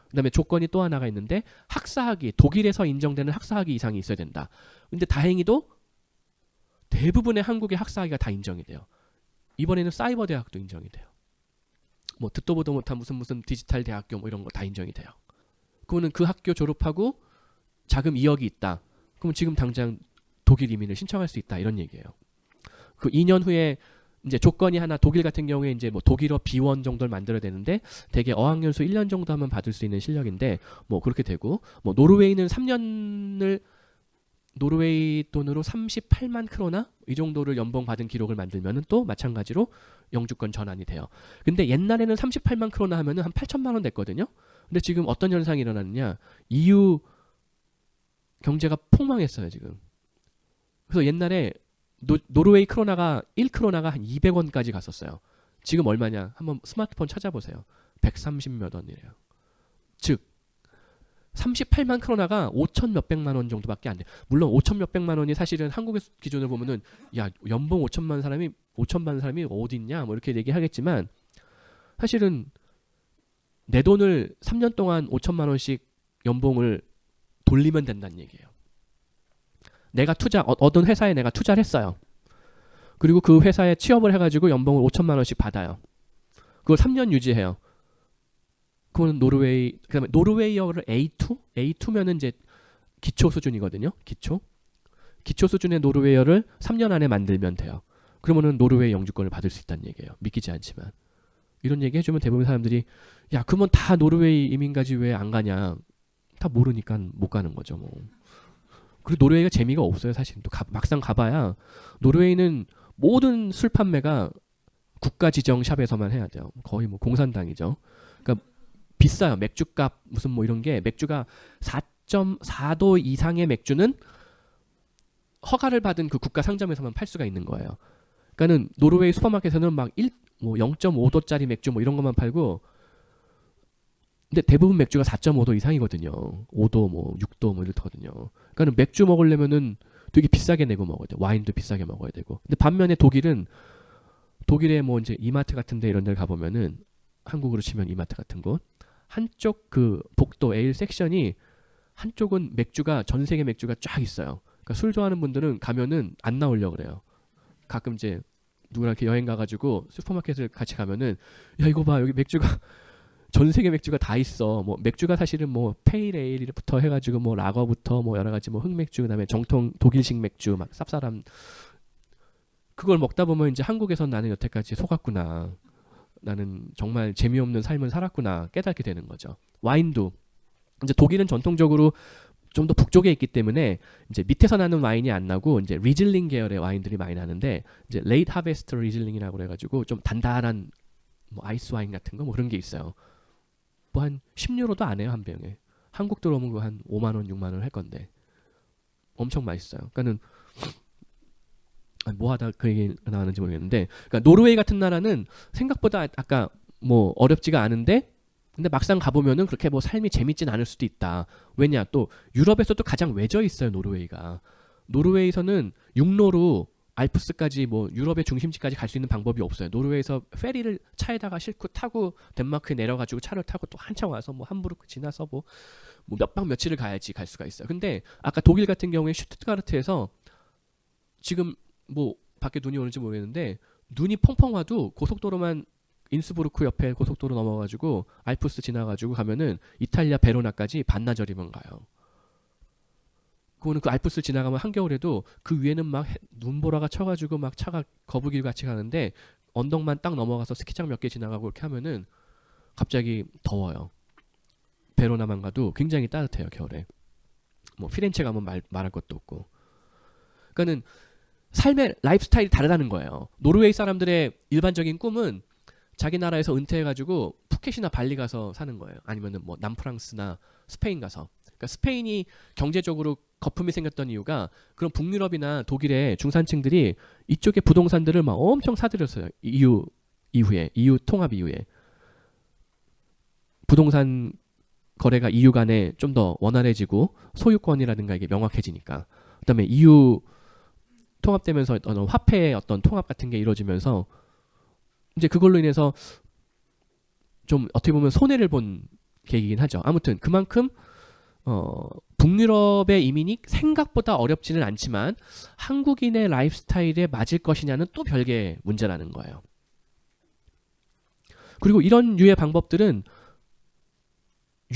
그다음에 조건이 또 하나가 있는데 학사학위, 독일에서 인정되는 학사학위 이상이 있어야 된다. 근데 다행히도 대부분의 한국의 학사학위가 다 인정이 돼요. 이번에는 사이버 대학도 인정이 돼요. 뭐 듣도 보도 못한 무슨 디지털 대학교 뭐 이런 거 다 인정이 돼요. 그거는 그 학교 졸업하고 자금 2억이 있다. 그럼 지금 당장 독일 이민을 신청할 수 있다 이런 얘기예요. 그 2년 후에 이제 조건이 하나 독일 같은 경우에 이제 뭐 독일어 B1 정도를 만들어야 되는데 대개 어학연수 1년 정도 하면 받을 수 있는 실력인데 뭐 그렇게 되고 뭐 노르웨이는 3년을 노르웨이 돈으로 38만 크로나 이 정도를 연봉 받은 기록을 만들면은 또 마찬가지로 영주권 전환이 돼요. 근데 옛날에는 38만 크로나 하면은 한 8천만 원 됐거든요. 근데 지금 어떤 현상이 일어났느냐? EU 경제가 폭망했어요, 지금. 그래서 옛날에 노르웨이 크로나가 1크로나가 한 200원까지 갔었어요. 지금 얼마냐? 한번 스마트폰 찾아보세요. 130 몇 원이래요. 즉 38만 크로나가 5천 몇백만 원 정도밖에 안 돼. 물론 5천 몇백만 원이 사실은 한국의 기준을 보면은 야 연봉 5천만 사람이 어디 있냐 뭐 이렇게 얘기하겠지만 사실은 내 돈을 3년 동안 5천만 원씩 연봉을 돌리면 된다는 얘기예요. 내가 얻은 회사에 내가 투자를 했어요. 그리고 그 회사에 취업을 해가지고 연봉을 5천만 원씩 받아요. 그걸 3년 유지해요. 그거는 그다음에 노르웨이어를 A2면은 이제 기초 수준이거든요. 기초 수준의 노르웨이어를 3년 안에 만들면 돼요. 그러면은 노르웨이 영주권을 받을 수 있다는 얘기예요. 믿기지 않지만 이런 얘기 해주면 대부분 사람들이 야 그러면 다 노르웨이 이민 가지 왜 안 가냐? 다 모르니까 못 가는 거죠. 뭐. 그리고 노르웨이가 재미가 없어요. 사실 또 막상 가봐야 노르웨이는 모든 술 판매가 국가 지정 샵에서만 해야 돼요. 거의 뭐 공산당이죠. 그러니까 비싸요. 맥주값 무슨 뭐 이런 게 맥주가 4.4도 이상의 맥주는 허가를 받은 그 국가 상점에서만 팔 수가 있는 거예요. 그러니까는 노르웨이 슈퍼마켓에서는 막 0.5도짜리 맥주 뭐 이런 것만 팔고 근데 대부분 맥주가 4.5도 이상이거든요. 5도 뭐 6도 뭐 이렇거든요. 그러니까는 맥주 먹으려면은 되게 비싸게 내고 먹어야 돼. 와인도 비싸게 먹어야 되고. 근데 반면에 독일에 뭐 이제 이마트 같은 데 이런 데를 가 보면은 한국으로 치면 이마트 같은 곳. 한쪽 그 복도 에일 섹션이 한쪽은 맥주가 전 세계 맥주가 쫙 있어요. 그러니까 술 좋아하는 분들은 가면은 안 나오려고 그래요. 가끔 이제 누구랑 이렇게 여행 가가지고 슈퍼마켓을 같이 가면은 야 이거 봐 여기 맥주가 전 세계 맥주가 다 있어. 뭐 맥주가 사실은 뭐 페일 에일부터 해가지고 뭐 라거부터 뭐 여러 가지 뭐 흑맥주 그다음에 정통 독일식 맥주 막 쌉싸람 그걸 먹다 보면 이제 한국에선 나는 여태까지 속았구나. 나는 정말 재미없는 삶을 살았구나 깨닫게 되는 거죠. 와인도 이제 독일은 전통적으로 좀 더 북쪽에 있기 때문에 이제 밑에서 나는 와인이 안 나고 이제 리즐링 계열의 와인들이 많이 나는데 이제 레이트 하베스트 리즐링이라고 그래가지고 좀 단단한 뭐 아이스 와인 같은 거 뭐 그런 게 있어요. 뭐 한 10유로도 안 해요 한 병에. 한국 들어오면 한 5만 원, 6만 원 할 건데 엄청 맛있어요. 그러니까는 뭐 하다 그 얘기 나왔는지 모르겠는데 그러니까 노르웨이 같은 나라는 생각보다 아까 뭐 어렵지가 않은데 근데 막상 가보면은 그렇게 뭐 삶이 재밌진 않을 수도 있다. 왜냐 또 유럽에서도 가장 외져 있어요 노르웨이가. 노르웨이에서는 육로로 알프스까지 뭐 유럽의 중심지까지 갈 수 있는 방법이 없어요. 노르웨이에서 페리를 차에다가 싣고 타고 덴마크에 내려가지고 차를 타고 또 한참 와서 뭐 함부르크 지나서 뭐 몇 박 며칠을 가야지 갈 수가 있어요. 근데 아까 독일 같은 경우에 슈투트가르트에서 지금 뭐 밖에 눈이 오는지 모르겠는데 눈이 펑펑 와도 고속도로만 인스부르크 옆에 고속도로 넘어가지고 알프스 지나가지고 가면은 이탈리아 베로나까지 반나절이면 가요. 그거는 그 알프스 지나가면 한겨울에도 그 위에는 막 눈보라가 쳐가지고 막 차가 거북이 같이 가는데 언덕만 딱 넘어가서 스키장 몇 개 지나가고 이렇게 하면은 갑자기 더워요. 베로나만 가도 굉장히 따뜻해요 겨울에. 뭐 피렌체 가면 말할 것도 없고. 그러니까는 삶의 라이프 스타일이 다르다는 거예요. 노르웨이 사람들의 일반적인 꿈은 자기 나라에서 은퇴해가지고 푸켓이나 발리 가서 사는 거예요. 아니면은 뭐 남프랑스나 스페인 가서. 그러니까 스페인이 경제적으로 거품이 생겼던 이유가 그런 북유럽이나 독일의 중산층들이 이쪽의 부동산들을 막 엄청 사들였어요. EU 통합 이후에 부동산 거래가 EU 간에 좀 더 원활해지고 소유권이라든가 이게 명확해지니까. 그다음에 EU 통합되면서 어떤 화폐의 어떤 통합 같은 게 이루어지면서 이제 그걸로 인해서 좀 어떻게 보면 손해를 본 계기이긴 하죠. 아무튼 그만큼 북유럽의 이민이 생각보다 어렵지는 않지만 한국인의 라이프 스타일에 맞을 것이냐는 또 별개의 문제라는 거예요. 그리고 이런 유의 방법들은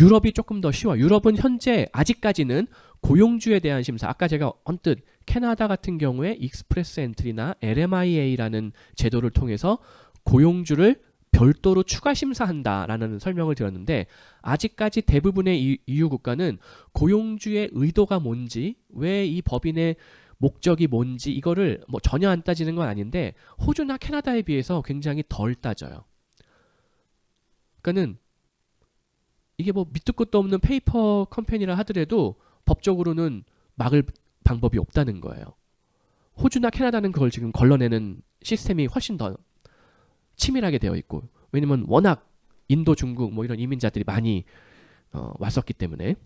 유럽이 조금 더 쉬워요. 유럽은 현재 아직까지는 고용주에 대한 심사, 아까 제가 언뜻 캐나다 같은 경우에 익스프레스 엔트리나 LMIA라는 제도를 통해서 고용주를 별도로 추가 심사한다라는 설명을 드렸는데 아직까지 대부분의 EU 국가는 고용주의 의도가 뭔지, 왜 이 법인의 목적이 뭔지 이거를 뭐 전혀 안 따지는 건 아닌데 호주나 캐나다에 비해서 굉장히 덜 따져요. 그러니까는 이게 뭐 밑도 끝도 없는 페이퍼 컴퍼니라 하더라도 법적으로는 막을 방법이 없다는 거예요. 호주나 캐나다는 그걸 지금 걸러내는 시스템이 훨씬 더 치밀하게 되어 있고 왜냐면 워낙 인도, 중국 뭐 이런 이민자들이 많이 왔었기 때문에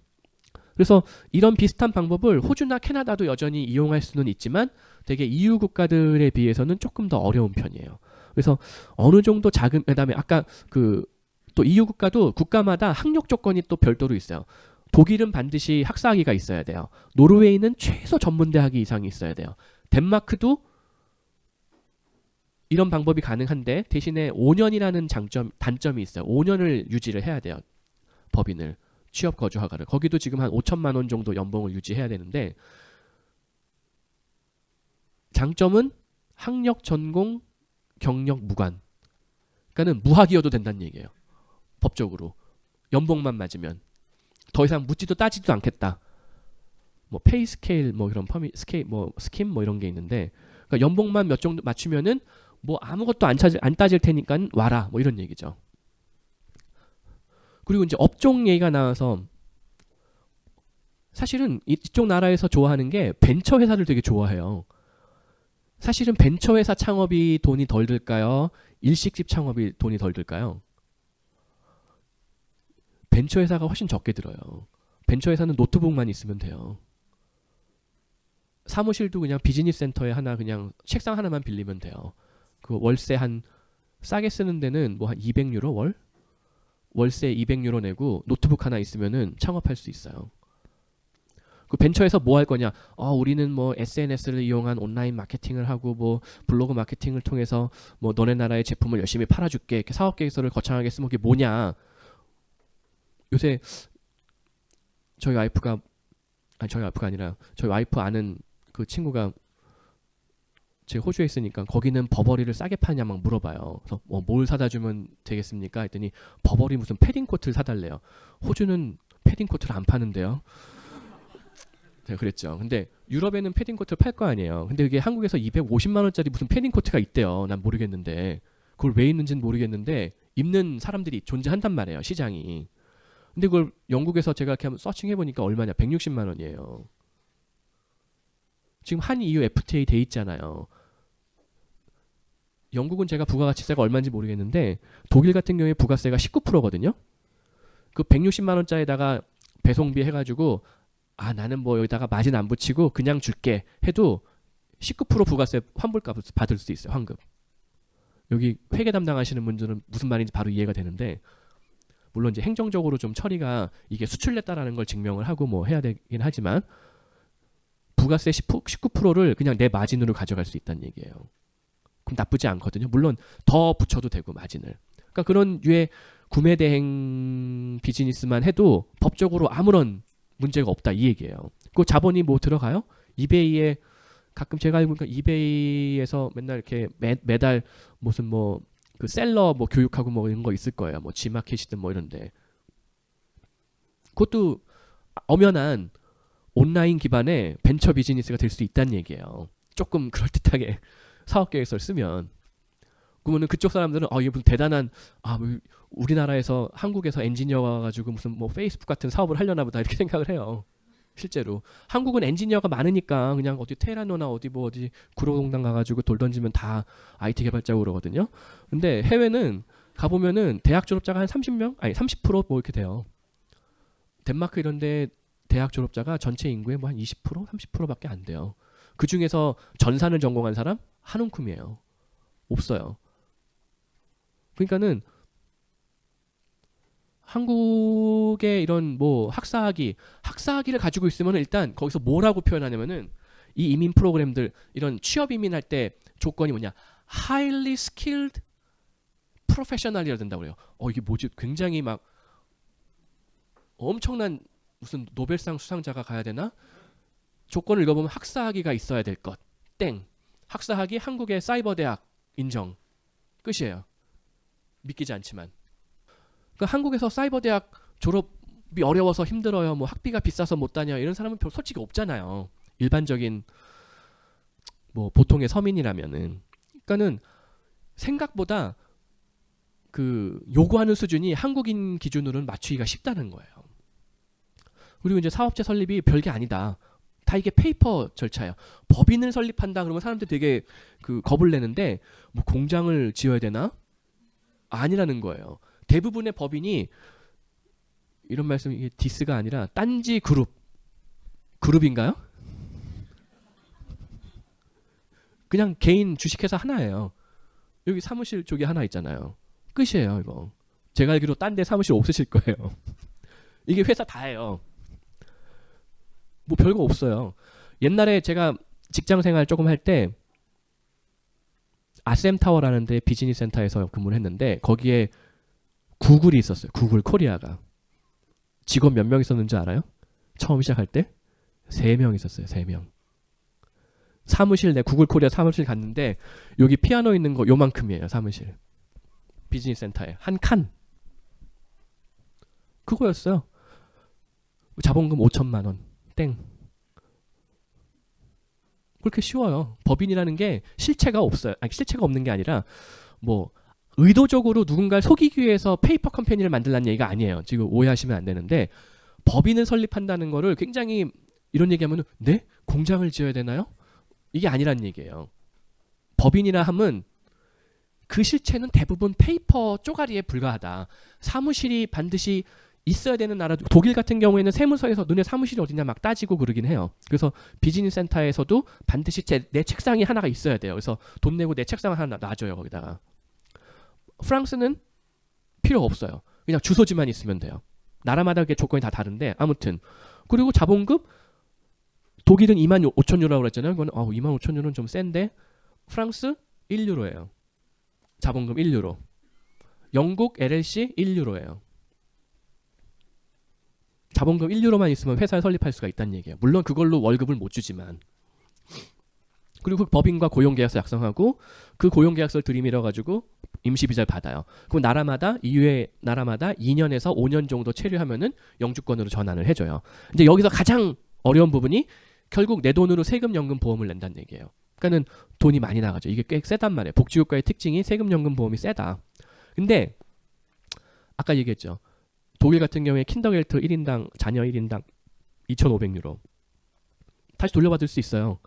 그래서 이런 비슷한 방법을 호주나 캐나다도 여전히 이용할 수는 있지만 되게 EU 국가들에 비해서는 조금 더 어려운 편이에요. 그래서 어느 정도 작은 그다음에 아까 또 EU 국가도 국가마다 학력 조건이 또 별도로 있어요. 독일은 반드시 학사학위가 있어야 돼요. 노르웨이는 최소 전문대학위 이상이 있어야 돼요. 덴마크도 이런 방법이 가능한데 대신에 5년이라는 단점이 있어요. 5년을 유지를 해야 돼요. 법인을 취업 거주 허가를. 거기도 지금 한 5천만 원 정도 연봉을 유지해야 되는데 장점은 학력, 전공, 경력 무관. 그러니까는 무학이어도 된다는 얘기예요. 법적으로 연봉만 맞으면 더 이상 묻지도 따지도 않겠다. 뭐 페이 스케일 뭐 그런 스케일 뭐 스킴 뭐 이런 게 있는데 그러니까 연봉만 몇 정도 맞추면은 뭐 아무것도 안 따질 테니까 와라 뭐 이런 얘기죠. 그리고 이제 업종 얘기가 나와서 사실은 이쪽 나라에서 좋아하는 게 벤처 회사를 되게 좋아해요. 사실은 벤처 회사 창업이 돈이 덜 들까요? 일식집 창업이 돈이 덜 들까요? 벤처 회사가 훨씬 적게 들어요. 벤처 회사는 노트북만 있으면 돼요. 사무실도 그냥 비즈니스 센터에 하나 그냥 책상 하나만 빌리면 돼요. 그 월세 한 싸게 쓰는 데는 뭐 한 200유로 월? 월세 200유로 내고 노트북 하나 있으면은 창업할 수 있어요. 그 벤처에서 뭐 할 거냐? 우리는 뭐 SNS를 이용한 온라인 마케팅을 하고 뭐 블로그 마케팅을 통해서 뭐 너네 나라의 제품을 열심히 팔아줄게. 이렇게 사업 계획서를 거창하게 쓰면 그게 뭐냐? 요새 저희 와이프가 아니라 저희 와이프 아는 그 친구가 제가 호주에 있으니까 거기는 버버리를 싸게 파냐 막 물어봐요. 그래서 뭘 사다 주면 되겠습니까? 했더니 버버리 무슨 패딩 코트를 사달래요. 호주는 패딩 코트를 안 파는데요. 네, 그랬죠. 근데 유럽에는 패딩 코트를 팔 거 아니에요. 근데 그게 한국에서 250만 원짜리 무슨 패딩 코트가 있대요. 난 모르겠는데 그걸 왜 있는지는 모르겠는데 입는 사람들이 존재한단 말이에요. 시장이. 근데 그걸 영국에서 제가 이렇게 한번 서칭해 보니까 얼마냐? 160만 원이에요. 지금 한 EU FTA 돼 있잖아요. 영국은 제가 부가가치세가 얼마인지 모르겠는데 독일 같은 경우에 부가세가 19%거든요. 그 160만 원짜리에다가 배송비 해가지고 나는 뭐 여기다가 마진 안 붙이고 그냥 줄게 해도 19% 부가세 환불값을 받을 수 있어요. 환급. 여기 회계 담당하시는 분들은 무슨 말인지 바로 이해가 되는데 물론 이제 행정적으로 좀 처리가 이게 수출냈다라는 걸 증명을 하고 뭐 해야 되긴 하지만 부가세 19%를 그냥 내 마진으로 가져갈 수 있다는 얘기예요. 그럼 나쁘지 않거든요. 물론 더 붙여도 되고 마진을. 그러니까 그런 류의 구매 대행 비즈니스만 해도 법적으로 아무런 문제가 없다 이 얘기예요. 그 자본이 뭐 들어가요? 이베이에 가끔 제가 알고 보니까 이베이에서 맨날 이렇게 매달 무슨 뭐 그 셀러 뭐 교육하고 뭐 이런 거 있을 거예요. 뭐 지마켓이든 뭐 이런데 그것도 엄연한 온라인 기반의 벤처 비즈니스가 될 수 있다는 얘기예요. 조금 그럴듯하게 사업 계획서를 쓰면. 그러면은 그쪽 사람들은 이게 무슨 대단한 우리나라에서 한국에서 엔지니어가 와가지고 무슨 뭐 페이스북 같은 사업을 하려나 보다 이렇게 생각을 해요. 실제로 한국은 엔지니어가 많으니까 그냥 어디 테라노나 어디 구로동당 가가지고 돌 던지면 다 IT 개발자고 그러거든요. 근데 해외는 가보면은 대학 졸업자가 한 30명? 아니 30%뭐 이렇게 돼요. 덴마크 이런데 대학 졸업자가 전체 인구의 뭐 한 20%? 30%밖에 안 돼요. 그 중에서 전산을 전공한 사람 한 움큼이에요. 없어요. 그러니까는 한국의 이런 뭐 학사학위를 가지고 있으면 일단 거기서 뭐라고 표현하냐면은 이 이민 프로그램들 이런 취업 이민할 때 조건이 뭐냐? highly skilled professional이라 된다고 그래요. 이게 뭐지? 굉장히 막 엄청난 무슨 노벨상 수상자가 가야 되나? 조건을 읽어보면 학사학위가 있어야 될 것. 땡. 학사학위 한국의 사이버 대학 인정. 끝이에요. 믿기지 않지만. 그러니까 한국에서 사이버 대학 졸업이 어려워서 힘들어요. 뭐 학비가 비싸서 못 다녀. 이런 사람은 솔직히 없잖아요. 일반적인 뭐 보통의 서민이라면은. 그러니까는 생각보다 그 요구하는 수준이 한국인 기준으로는 맞추기가 쉽다는 거예요. 그리고 이제 사업체 설립이 별게 아니다. 다 이게 페이퍼 절차예요. 법인을 설립한다 그러면 사람들이 되게 그 겁을 내는데 뭐 공장을 지어야 되나? 아니라는 거예요. 대부분의 법인이 이런 말씀 이게 디스가 아니라 딴지 그룹인가요? 그냥 개인 주식회사 하나예요. 여기 사무실 쪽에 하나 있잖아요. 끝이에요 이거. 제가 알기로 딴 데 사무실 없으실 거예요. 이게 회사 다예요. 뭐 별거 없어요. 옛날에 제가 직장 생활 조금 할 때 아셈타워라는 데 비즈니스 센터에서 근무를 했는데 거기에 구글이 있었어요. 구글 코리아가. 직원 몇 명 있었는지 알아요? 처음 시작할 때? 3명 있었어요. 3명. 사무실 내 구글 코리아 사무실 갔는데 여기 피아노 있는 거 요만큼이에요. 사무실. 비즈니스 센터에. 한 칸. 그거였어요. 자본금 5천만 원. 땡. 그렇게 쉬워요. 법인이라는 게 실체가 없어요. 아니, 실체가 없는 게 아니라 뭐 의도적으로 누군가를 속이기 위해서 페이퍼 컴퍼니를 만들라는 얘기가 아니에요. 지금 오해하시면 안 되는데 법인을 설립한다는 거를 굉장히 이런 얘기하면 네? 공장을 지어야 되나요? 이게 아니란 얘기예요. 법인이라 함은 그 실체는 대부분 페이퍼 쪼가리에 불과하다. 사무실이 반드시 있어야 되는 나라, 독일 같은 경우에는 세무서에서 너네 사무실이 어디냐 막 따지고 그러긴 해요. 그래서 비즈니스 센터에서도 반드시 내 책상이 하나가 있어야 돼요. 그래서 돈 내고 내 책상 하나 놔줘요 거기다가. 프랑스는 필요 없어요. 그냥 주소지만 있으면 돼요. 나라마다 그게 조건이 다 다른데 아무튼 그리고 자본금 독일은 25,000유로라고 그랬잖아요. 그건 25,000유로는 좀 센데 프랑스 1유로예요. 자본금 1유로. 영국 LLC 1유로예요. 자본금 1유로만 있으면 회사를 설립할 수가 있다는 얘기예요. 물론 그걸로 월급을 못 주지만. 그리고 그 법인과 고용계약서 작성하고 그 고용계약서를 들이밀어가지고 임시비자를 받아요. 그럼 나라마다 EU의 나라마다 2년에서 5년 정도 체류하면은 영주권으로 전환을 해줘요. 이제 여기서 가장 어려운 부분이 결국 내 돈으로 세금, 연금, 보험을 낸다는 얘기예요. 그러니까는 돈이 많이 나가죠. 이게 꽤 세단 말이에요. 복지국가의 특징이 세금, 연금, 보험이 세다. 근데 아까 얘기했죠. 독일 같은 경우에 킨더겔트 1인당 자녀 1인당 2,500유로. 다시 돌려받을 수 있어요.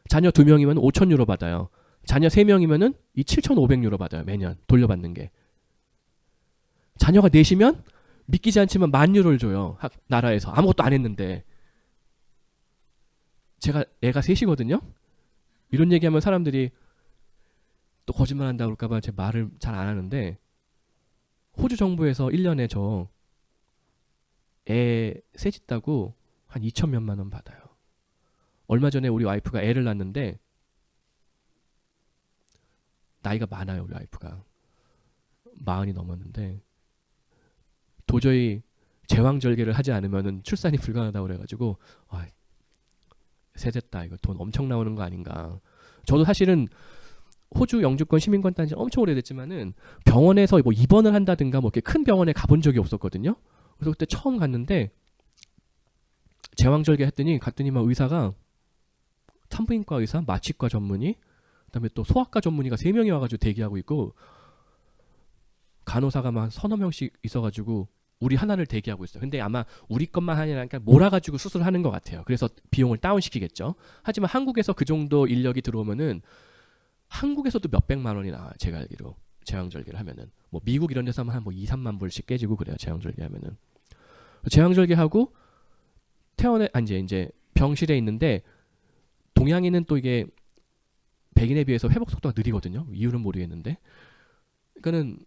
자녀 2명이면 5,000유로 받아요. 자녀 3명이면은 이 7,500유로 받아요. 매년 돌려받는 게. 자녀가 넷이면 믿기지 않지만 10,000유로를 줘요. 나라에서. 아무것도 안 했는데. 제가 애가 셋이거든요. 이런 얘기하면 사람들이 또 거짓말한다고 그럴까봐 제 말을 잘 안 하는데 호주 정부에서 1년에 저 애 셋 있다고 한 2,000몇만 원 받아요. 얼마 전에 우리 와이프가 애를 낳았는데 나이가 많아요. 우리 와이프가 40이 넘었는데 도저히 제왕절개를 하지 않으면 출산이 불가능하다고 그래가지고 세됐다. 이거 돈 엄청 나오는 거 아닌가. 저도 사실은 호주 영주권 시민권 딴지 엄청 오래됐지만은 병원에서 뭐 입원을 한다든가 뭐 이렇게 큰 병원에 가본 적이 없었거든요. 그래서 그때 처음 갔는데 제왕절개 했더니 갔더니 막 의사가 산부인과 의사, 마취과 전문의, 그다음에 또 소아과 전문의가 3명이 와가지고 대기하고 있고 간호사가 막 3~4명씩 있어가지고 우리 하나를 대기하고 있어요. 근데 아마 우리 것만 아니라 몰아가지고 수술하는 것 같아요. 그래서 비용을 다운시키겠죠. 하지만 한국에서 그 정도 인력이 들어오면은 한국에서도 몇백만 원이 나와요. 제가 알기로 제왕절개를 하면은 뭐 미국 이런 데서 하면 한 뭐 2~3만 불씩 깨지고 그래요. 제왕절개 하면은 제왕절개 하고 이제 병실에 있는데 동양인은 또 이게 백인에 비해서 회복 속도가 느리거든요. 이유는 모르겠는데 그러니까는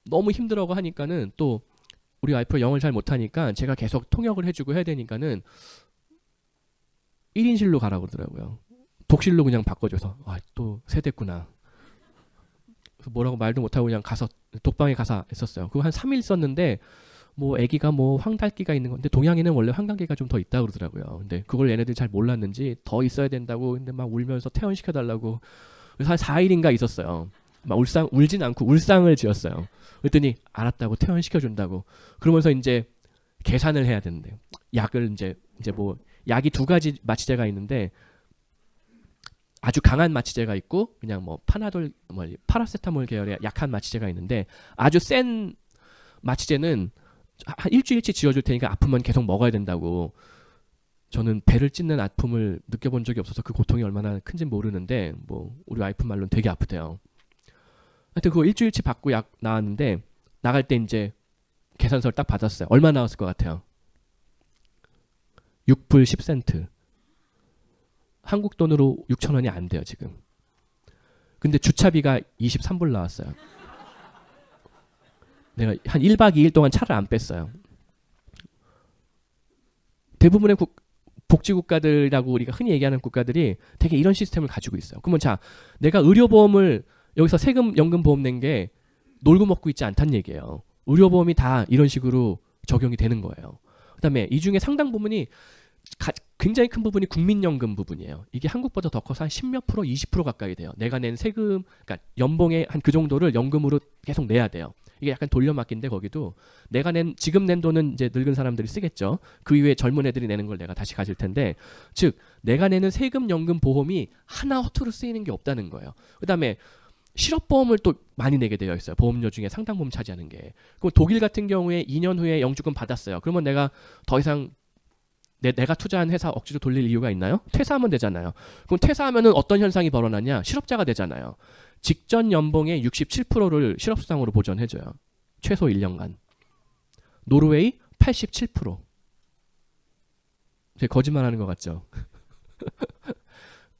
너무 힘들어고 하니까는 또 우리 와이프가 영어를 잘 못하니까 제가 계속 통역을 해주고 해야 되니까는 1인실로 가라고 그러더라고요. 독실로 그냥 바꿔줘서 또 세댔구나. 그래서 뭐라고 말도 못하고 그냥 가서 독방에 가서 있었어요. 그거 한 3일 썼는데 뭐 아기가 뭐 황달기가 있는 건데 동양인은 원래 황달기가 좀 더 있다고 그러더라고요. 근데 그걸 얘네들이 잘 몰랐는지 더 있어야 된다고 근데 막 울면서 퇴원시켜달라고 그래서 한 4일인가 있었어요. 막 울진 않고 울상을 지었어요. 그랬더니 알았다고 퇴원시켜준다고. 그러면서 이제 계산을 해야 되는데 약을 이제 뭐 약이 2가지 마취제가 있는데 아주 강한 마취제가 있고 그냥 뭐 파나돌 뭐 파라세타몰 계열의 약한 마취제가 있는데 아주 센 마취제는 한 일주일치 지어줄 테니까 아프면 계속 먹어야 된다고. 저는 배를 찢는 아픔을 느껴본 적이 없어서 그 고통이 얼마나 큰지 모르는데 뭐 우리 와이프 말로는 되게 아프대요. 하여튼 그거 일주일치 받고 약 나왔는데 나갈 때 이제 계산서를 딱 받았어요. 얼마 나왔을 것 같아요? 6불 10센트. 한국 돈으로 6,000원이 안 돼요 지금. 근데 주차비가 23불 나왔어요. 내가 한 1박 2일 동안 차를 안 뺐어요. 대부분의 복지국가들이라고 우리가 흔히 얘기하는 국가들이 되게 이런 시스템을 가지고 있어요. 그러면 자, 내가 의료보험을 여기서 세금, 연금, 보험 낸 게 놀고 먹고 있지 않다는 얘기예요. 의료보험이 다 이런 식으로 적용이 되는 거예요. 그다음에 이 중에 상당 부분이 굉장히 큰 부분이 국민연금 부분이에요. 이게 한국보다 더 커서 한 10몇 프로, 20% 가까이 돼요. 내가 낸 세금, 그러니까 연봉의 한 그 정도를 연금으로 계속 내야 돼요. 이게 약간 돌려막기인데 거기도 내가 지금 낸 돈은 이제 늙은 사람들이 쓰겠죠. 그 이후에 젊은 애들이 내는 걸 내가 다시 가질 텐데, 즉 내가 내는 세금, 연금, 보험이 하나 허투루 쓰이는 게 없다는 거예요. 그다음에 실업보험을 또 많이 내게 되어 있어요. 보험료 중에 상당 부분 차지하는 게. 그럼 독일 같은 경우에 2년 후에 영주권 받았어요. 그러면 내가 더 이상 내가 투자한 회사 억지로 돌릴 이유가 있나요? 퇴사하면 되잖아요. 그럼 퇴사하면은 어떤 현상이 벌어나냐? 실업자가 되잖아요. 직전 연봉의 67%를 실업수당으로 보전해줘요. 최소 1년간. 노르웨이 87%. 제가 거짓말하는 것 같죠?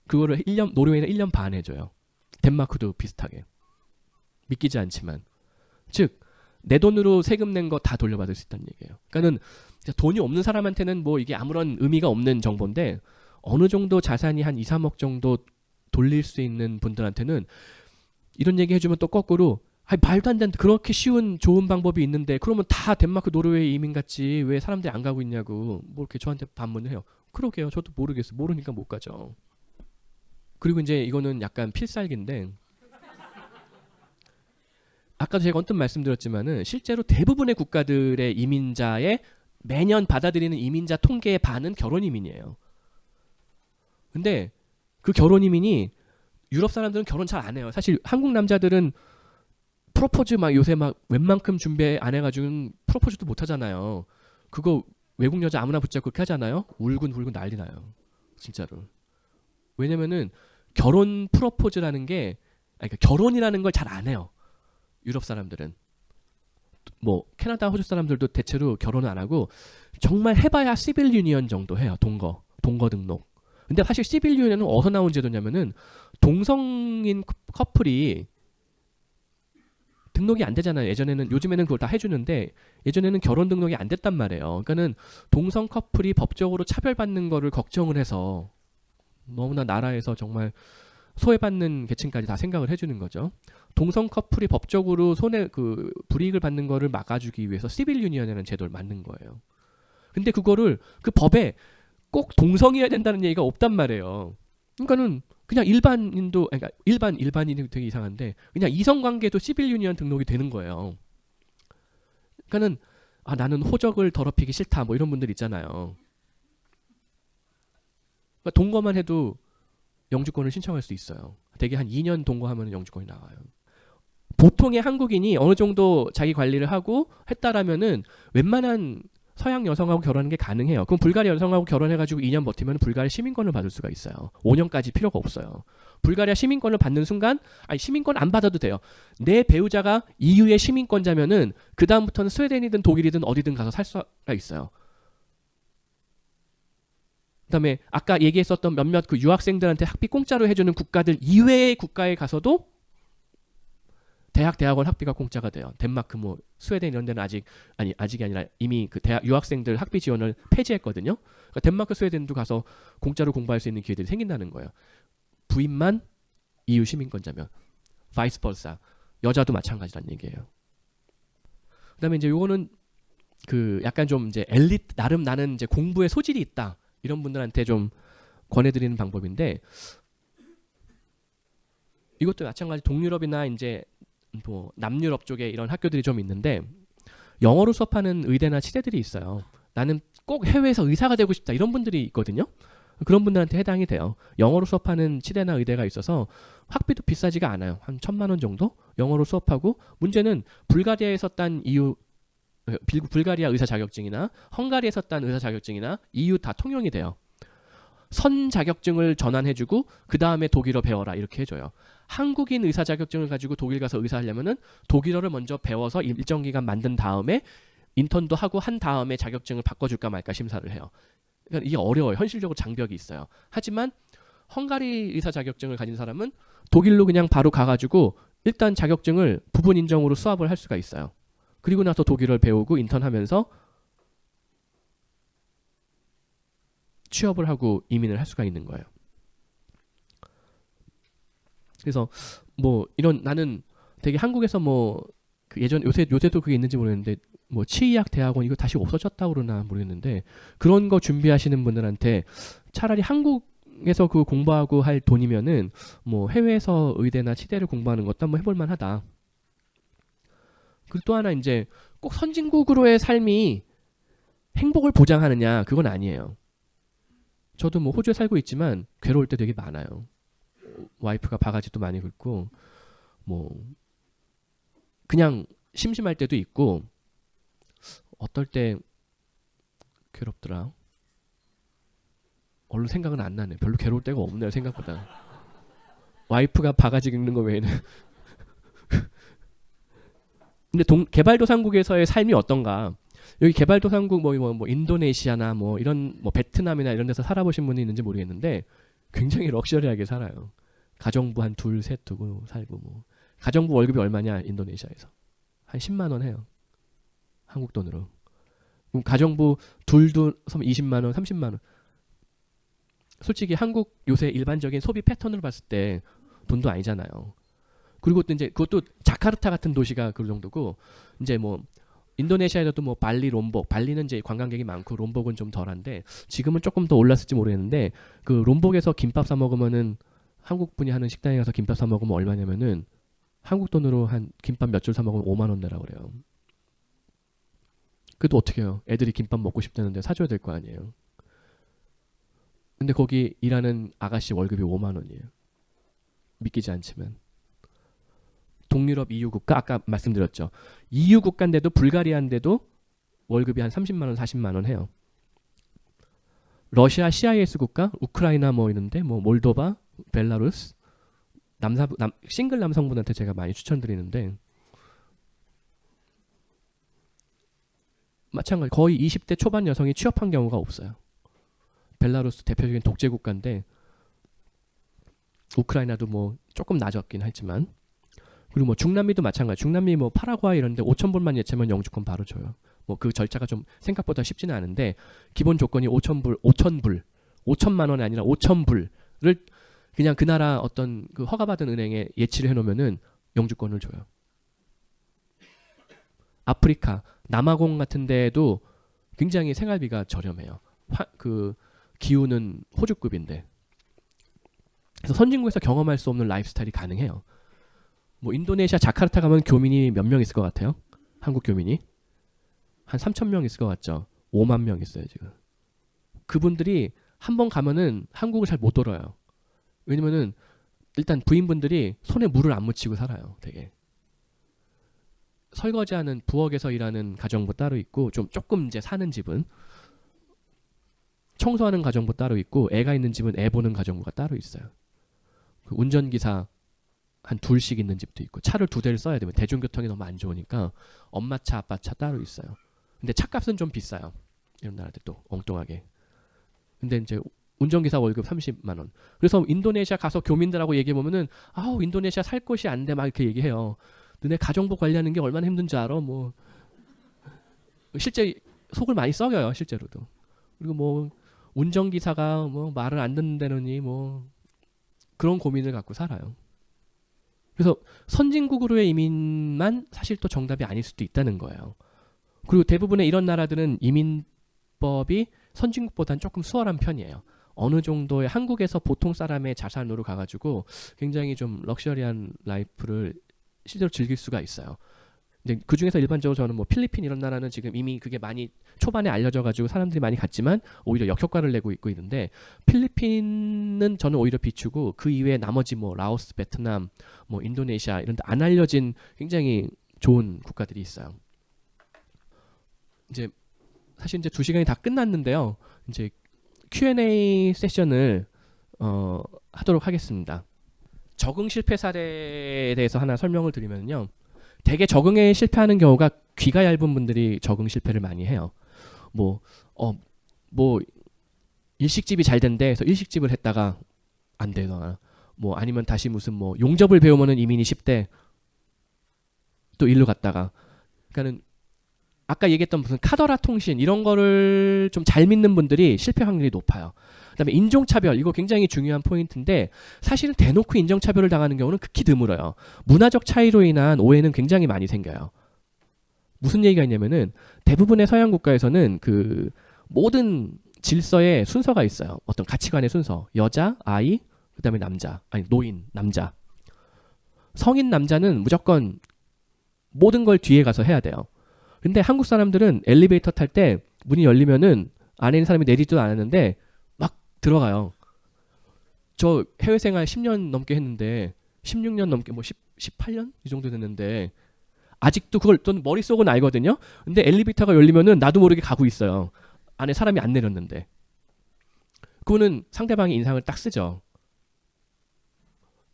그거를 노르웨이는 1년 반 해줘요. 덴마크도 비슷하게. 믿기지 않지만. 즉 내 돈으로 세금 낸 거 다 돌려받을 수 있다는 얘기예요. 그러니까는 돈이 없는 사람한테는 뭐 이게 아무런 의미가 없는 정보인데 어느 정도 자산이 한 2, 3억 정도 돌릴 수 있는 분들한테는 이런 얘기 해주면 또 거꾸로 말도 안 되는 그렇게 쉬운 좋은 방법이 있는데 그러면 다 덴마크 노르웨이 이민 갔지 왜 사람들이 안 가고 있냐고 뭐 이렇게 저한테 반문을 해요. 그러게요. 저도 모르겠어요. 모르니까 못 가죠. 그리고 이제 이거는 약간 필살기인데 아까도 제가 언뜻 말씀드렸지만은 실제로 대부분의 국가들의 이민자의 매년 받아들이는 이민자 통계의 반은 결혼 이민이에요. 근데 그 결혼 이민이 유럽 사람들은 결혼 잘 안 해요. 사실 한국 남자들은 프로포즈 막 요새 막 웬만큼 준비 안 해가지고는 프로포즈도 못 하잖아요. 그거 외국 여자 아무나 붙잡고 그렇게 하잖아요. 울근불근 난리 나요. 진짜로. 왜냐면은 결혼 프로포즈라는 게 그러니까 결혼이라는 걸 잘 안 해요. 유럽 사람들은. 뭐 캐나다, 호주 사람들도 대체로 결혼을 안 하고 정말 해봐야 시빌 유니언 정도 해요. 동거 등록. 근데 사실 시빌 유니언은 어디서 나온 제도냐면은 동성인 커플이 등록이 안 되잖아요. 예전에는 요즘에는 그걸 다 해주는데 예전에는 결혼 등록이 안 됐단 말이에요. 그러니까는 동성 커플이 법적으로 차별받는 거를 걱정을 해서 너무나 나라에서 정말 소외받는 계층까지 다 생각을 해주는 거죠. 동성 커플이 법적으로 불이익을 받는 거를 막아주기 위해서 시빌 유니언이라는 제도를 만든 거예요. 근데 그거를 그 법에 꼭 동성이어야 된다는 얘기가 없단 말이에요. 그러니까는 그냥 일반인도 그러니까 일반인이 되게 이상한데 그냥 이성관계도 시빌 유니언 등록이 되는 거예요. 그러니까는 나는 호적을 더럽히기 싫다 뭐 이런 분들 있잖아요. 그러니까 동거만 해도 영주권을 신청할 수 있어요. 대개 한 2년 동거하면 영주권이 나와요. 보통의 한국인이 어느 정도 자기 관리를 하고 했다라면은 웬만한 서양 여성하고 결혼하는 게 가능해요. 그럼 불가리아 여성하고 결혼해가지고 2년 버티면 불가리아 시민권을 받을 수가 있어요. 5년까지 필요가 없어요. 불가리아 시민권을 받는 순간 시민권 안 받아도 돼요. 내 배우자가 EU의 시민권자면은 그 다음부터는 스웨덴이든 독일이든 어디든 가서 살 수가 있어요. 그다음에 아까 얘기했었던 몇몇 그 유학생들한테 학비 공짜로 해주는 국가들 이외의 국가에 가서도 대학원 학비가 공짜가 돼요. 덴마크 뭐 스웨덴 이런 데는 아직이 아니라 이미 그 유학생들 학비 지원을 폐지했거든요. 그러니까 덴마크 스웨덴도 가서 공짜로 공부할 수 있는 기회들이 생긴다는 거예요. 부인만 EU 시민권자면 바이스 벌사 여자도 마찬가지란 얘기예요. 그다음에 이제 요거는 그 약간 좀 이제 엘리트 나름 나는 이제 공부에 소질이 있다. 이런 분들한테 좀 권해드리는 방법인데 이것도 마찬가지 동유럽이나 이제 뭐 남유럽 쪽에 이런 학교들이 좀 있는데 영어로 수업하는 의대나 치대들이 있어요. 나는 꼭 해외에서 의사가 되고 싶다 이런 분들이 있거든요. 그런 분들한테 해당이 돼요. 영어로 수업하는 치대나 의대가 있어서 학비도 비싸지가 않아요. 한 1,000만 원 정도 영어로 수업하고 문제는 불가리아에서 딴 EU 불가리아 의사 자격증이나 헝가리에서 딴 의사 자격증이나 EU 다 통용이 돼요. 선 자격증을 전환해주고 그 다음에 독일어 배워라 이렇게 해줘요. 한국인 의사 자격증을 가지고 독일 가서 의사하려면은 독일어를 먼저 배워서 일정 기간 만든 다음에 인턴도 하고 한 다음에 자격증을 바꿔줄까 말까 심사를 해요. 그러니까 이게 어려워요. 현실적으로 장벽이 있어요. 하지만 헝가리 의사 자격증을 가진 사람은 독일로 그냥 바로 가가지고 일단 자격증을 부분 인정으로 수합을 할 수가 있어요. 그리고 나서 독일어를 배우고 인턴하면서 취업을 하고 이민을 할 수가 있는 거예요. 그래서 뭐 이런 나는 되게 한국에서 뭐 그 요새도 그게 있는지 모르겠는데 뭐 치의학 대학원 이거 다시 없어졌다고 그러나 모르겠는데 그런 거 준비하시는 분들한테 차라리 한국에서 그 공부하고 할 돈이면은 뭐 해외에서 의대나 치대를 공부하는 것도 한번 해볼 만하다. 그리고 또 하나 이제 꼭 선진국으로의 삶이 행복을 보장하느냐 그건 아니에요. 저도 뭐 호주에 살고 있지만 괴로울 때 되게 많아요. 와이프가 바가지도 많이 긁고 뭐 그냥 심심할 때도 있고 어떨 때 괴롭더라. 얼른 생각은 안 나네. 별로 괴로울 때가 없네요 생각보다. 와이프가 바가지 긁는 거 외에는. 근데 개발도상국에서의 삶이 어떤가? 여기 개발도상국 뭐 인도네시아나 뭐 이런 뭐 베트남이나 이런 데서 살아보신 분이 있는지 모르겠는데 굉장히 럭셔리하게 살아요. 가정부 한 둘, 셋 두고 살고 뭐 가정부 월급이 얼마냐 인도네시아에서 한 10만 원 해요. 한국 돈으로. 그럼 가정부 둘도 20만 원, 30만 원. 솔직히 한국 요새 일반적인 소비 패턴을 봤을 때 돈도 아니잖아요. 그리고 또 이제 그것도 자카르타 같은 도시가 그 정도고, 이제 뭐 인도네시아에도 뭐 발리, 롬복, 발리는 이제 관광객이 많고 롬복은 좀 덜한데 지금은 조금 더 올랐을지 모르겠는데, 그 롬복에서 김밥 사 먹으면은 한국 분이 하는 식당에 가서 김밥 사 먹으면 얼마냐면은 한국 돈으로 한 김밥 몇 줄 사 먹으면 5만 원 내라고 그래요. 그래도 어떻게 해요? 애들이 김밥 먹고 싶다는데 사줘야 될 거 아니에요. 근데 거기 일하는 아가씨 월급이 5만 원이에요. 믿기지 않지만. 동유럽 EU 국가, 아까 말씀드렸죠. EU 국가인데도, 불가리아인데도 월급이 한 30만 원, 40만 원 해요. 러시아 CIS 국가, 우크라이나 뭐 이런데, 뭐 몰도바, 벨라루스, 싱글 남성분한테 제가 많이 추천드리는데, 마찬가지 거의 20대 초반 여성이 취업한 경우가 없어요. 벨라루스 대표적인 독재 국가인데, 우크라이나도 뭐 조금 낮았긴 하지만, 그리고 뭐 중남미도 마찬가지. 중남미 뭐 파라과이 이런데 5,000불만 예치면 영주권 바로 줘요. 뭐 그 절차가 좀 생각보다 쉽지는 않은데, 기본 조건이 5,000불, 5천만 원이 아니라 5,000불을 그냥 그 나라 어떤 그 허가받은 은행에 예치를 해놓으면은 영주권을 줘요. 아프리카 남아공 같은 데에도 굉장히 생활비가 저렴해요. 그 기후는 호주급인데. 그래서 선진국에서 경험할 수 없는 라이프스타일이 가능해요. 뭐 인도네시아 자카르타 가면 교민이 몇 명 있을 것 같아요? 한국 교민이 한 3,000명 있을 것 같죠? 5만 명 있어요 지금. 그분들이 한 번 가면은 한국을 잘 못 돌아요. 왜냐면은 일단 부인분들이 손에 물을 안 묻히고 살아요. 되게 설거지하는 부엌에서 일하는 가정부 따로 있고, 조금 이제 사는 집은 청소하는 가정부 따로 있고, 애가 있는 집은 애 보는 가정부가 따로 있어요. 그 운전기사 한 둘씩 있는 집도 있고, 차를 2대를 써야 되면 대중교통이 너무 안 좋으니까 엄마 차, 아빠 차 따로 있어요. 근데 차값은 좀 비싸요. 이런 나라들 또 엉뚱하게. 근데 이제 운전기사 월급 30만 원. 그래서 인도네시아 가서 교민들하고 얘기해 보면은, 아우 인도네시아 살 곳이 안 돼 막 이렇게 얘기해요. 너네 가정부 관리하는 게 얼마나 힘든 줄 알아? 뭐 실제 속을 많이 썩여요 실제로도. 그리고 뭐 운전기사가 뭐 말을 안 듣는다느니 뭐 그런 고민을 갖고 살아요. 그래서 선진국으로의 이민만 사실 또 정답이 아닐 수도 있다는 거예요. 그리고 대부분의 이런 나라들은 이민법이 선진국보다는 조금 수월한 편이에요. 어느 정도의 한국에서 보통 사람의 자산으로 가가지고 굉장히 좀 럭셔리한 라이프를 실제로 즐길 수가 있어요. 근데 그 중에서 일반적으로 저는 뭐 필리핀 이런 나라는 지금 이미 그게 많이 초반에 알려져가지고 사람들이 많이 갔지만 오히려 역효과를 내고 있고 있는데, 필리핀은 저는 오히려 비추고, 그 이외에 나머지 뭐 라오스, 베트남, 뭐 인도네시아 이런 데 안 알려진 굉장히 좋은 국가들이 있어요. 이제 사실 이제 2시간이 다 끝났는데요. 이제 Q&A 세션을 하도록 하겠습니다. 적응 실패 사례에 대해서 하나 설명을 드리면요. 대개 적응에 실패하는 경우가 귀가 얇은 분들이 적응 실패를 많이 해요. 뭐 일식집이 잘 된대 해서 일식집을 했다가 안 되거나, 뭐 아니면 다시 무슨 뭐 용접을 배우면은 이민이 쉽대 또 일로 갔다가, 그러니까는 아까 얘기했던 무슨 카더라 통신 이런 거를 좀 잘 믿는 분들이 실패 확률이 높아요. 그다음에 인종차별, 이거 굉장히 중요한 포인트인데, 사실은 대놓고 인종차별을 당하는 경우는 극히 드물어요. 문화적 차이로 인한 오해는 굉장히 많이 생겨요. 무슨 얘기가 있냐면은, 대부분의 서양 국가에서는 그 모든 질서에 순서가 있어요. 어떤 가치관의 순서. 여자, 아이, 그다음에 남자, 아니 노인, 남자. 성인 남자는 무조건 모든 걸 뒤에 가서 해야 돼요. 근데 한국 사람들은 엘리베이터 탈 때 문이 열리면은 안에 있는 사람이 내리지도 않았는데 막 들어가요. 저 해외 생활 10년 넘게 했는데, 16년 넘게, 뭐 18년 이 정도 됐는데 아직도 그걸 또 머릿속은 알거든요. 근데 엘리베이터가 열리면은 나도 모르게 가고 있어요. 안에 사람이 안 내렸는데. 그거는 상대방의 인상을 딱 쓰죠.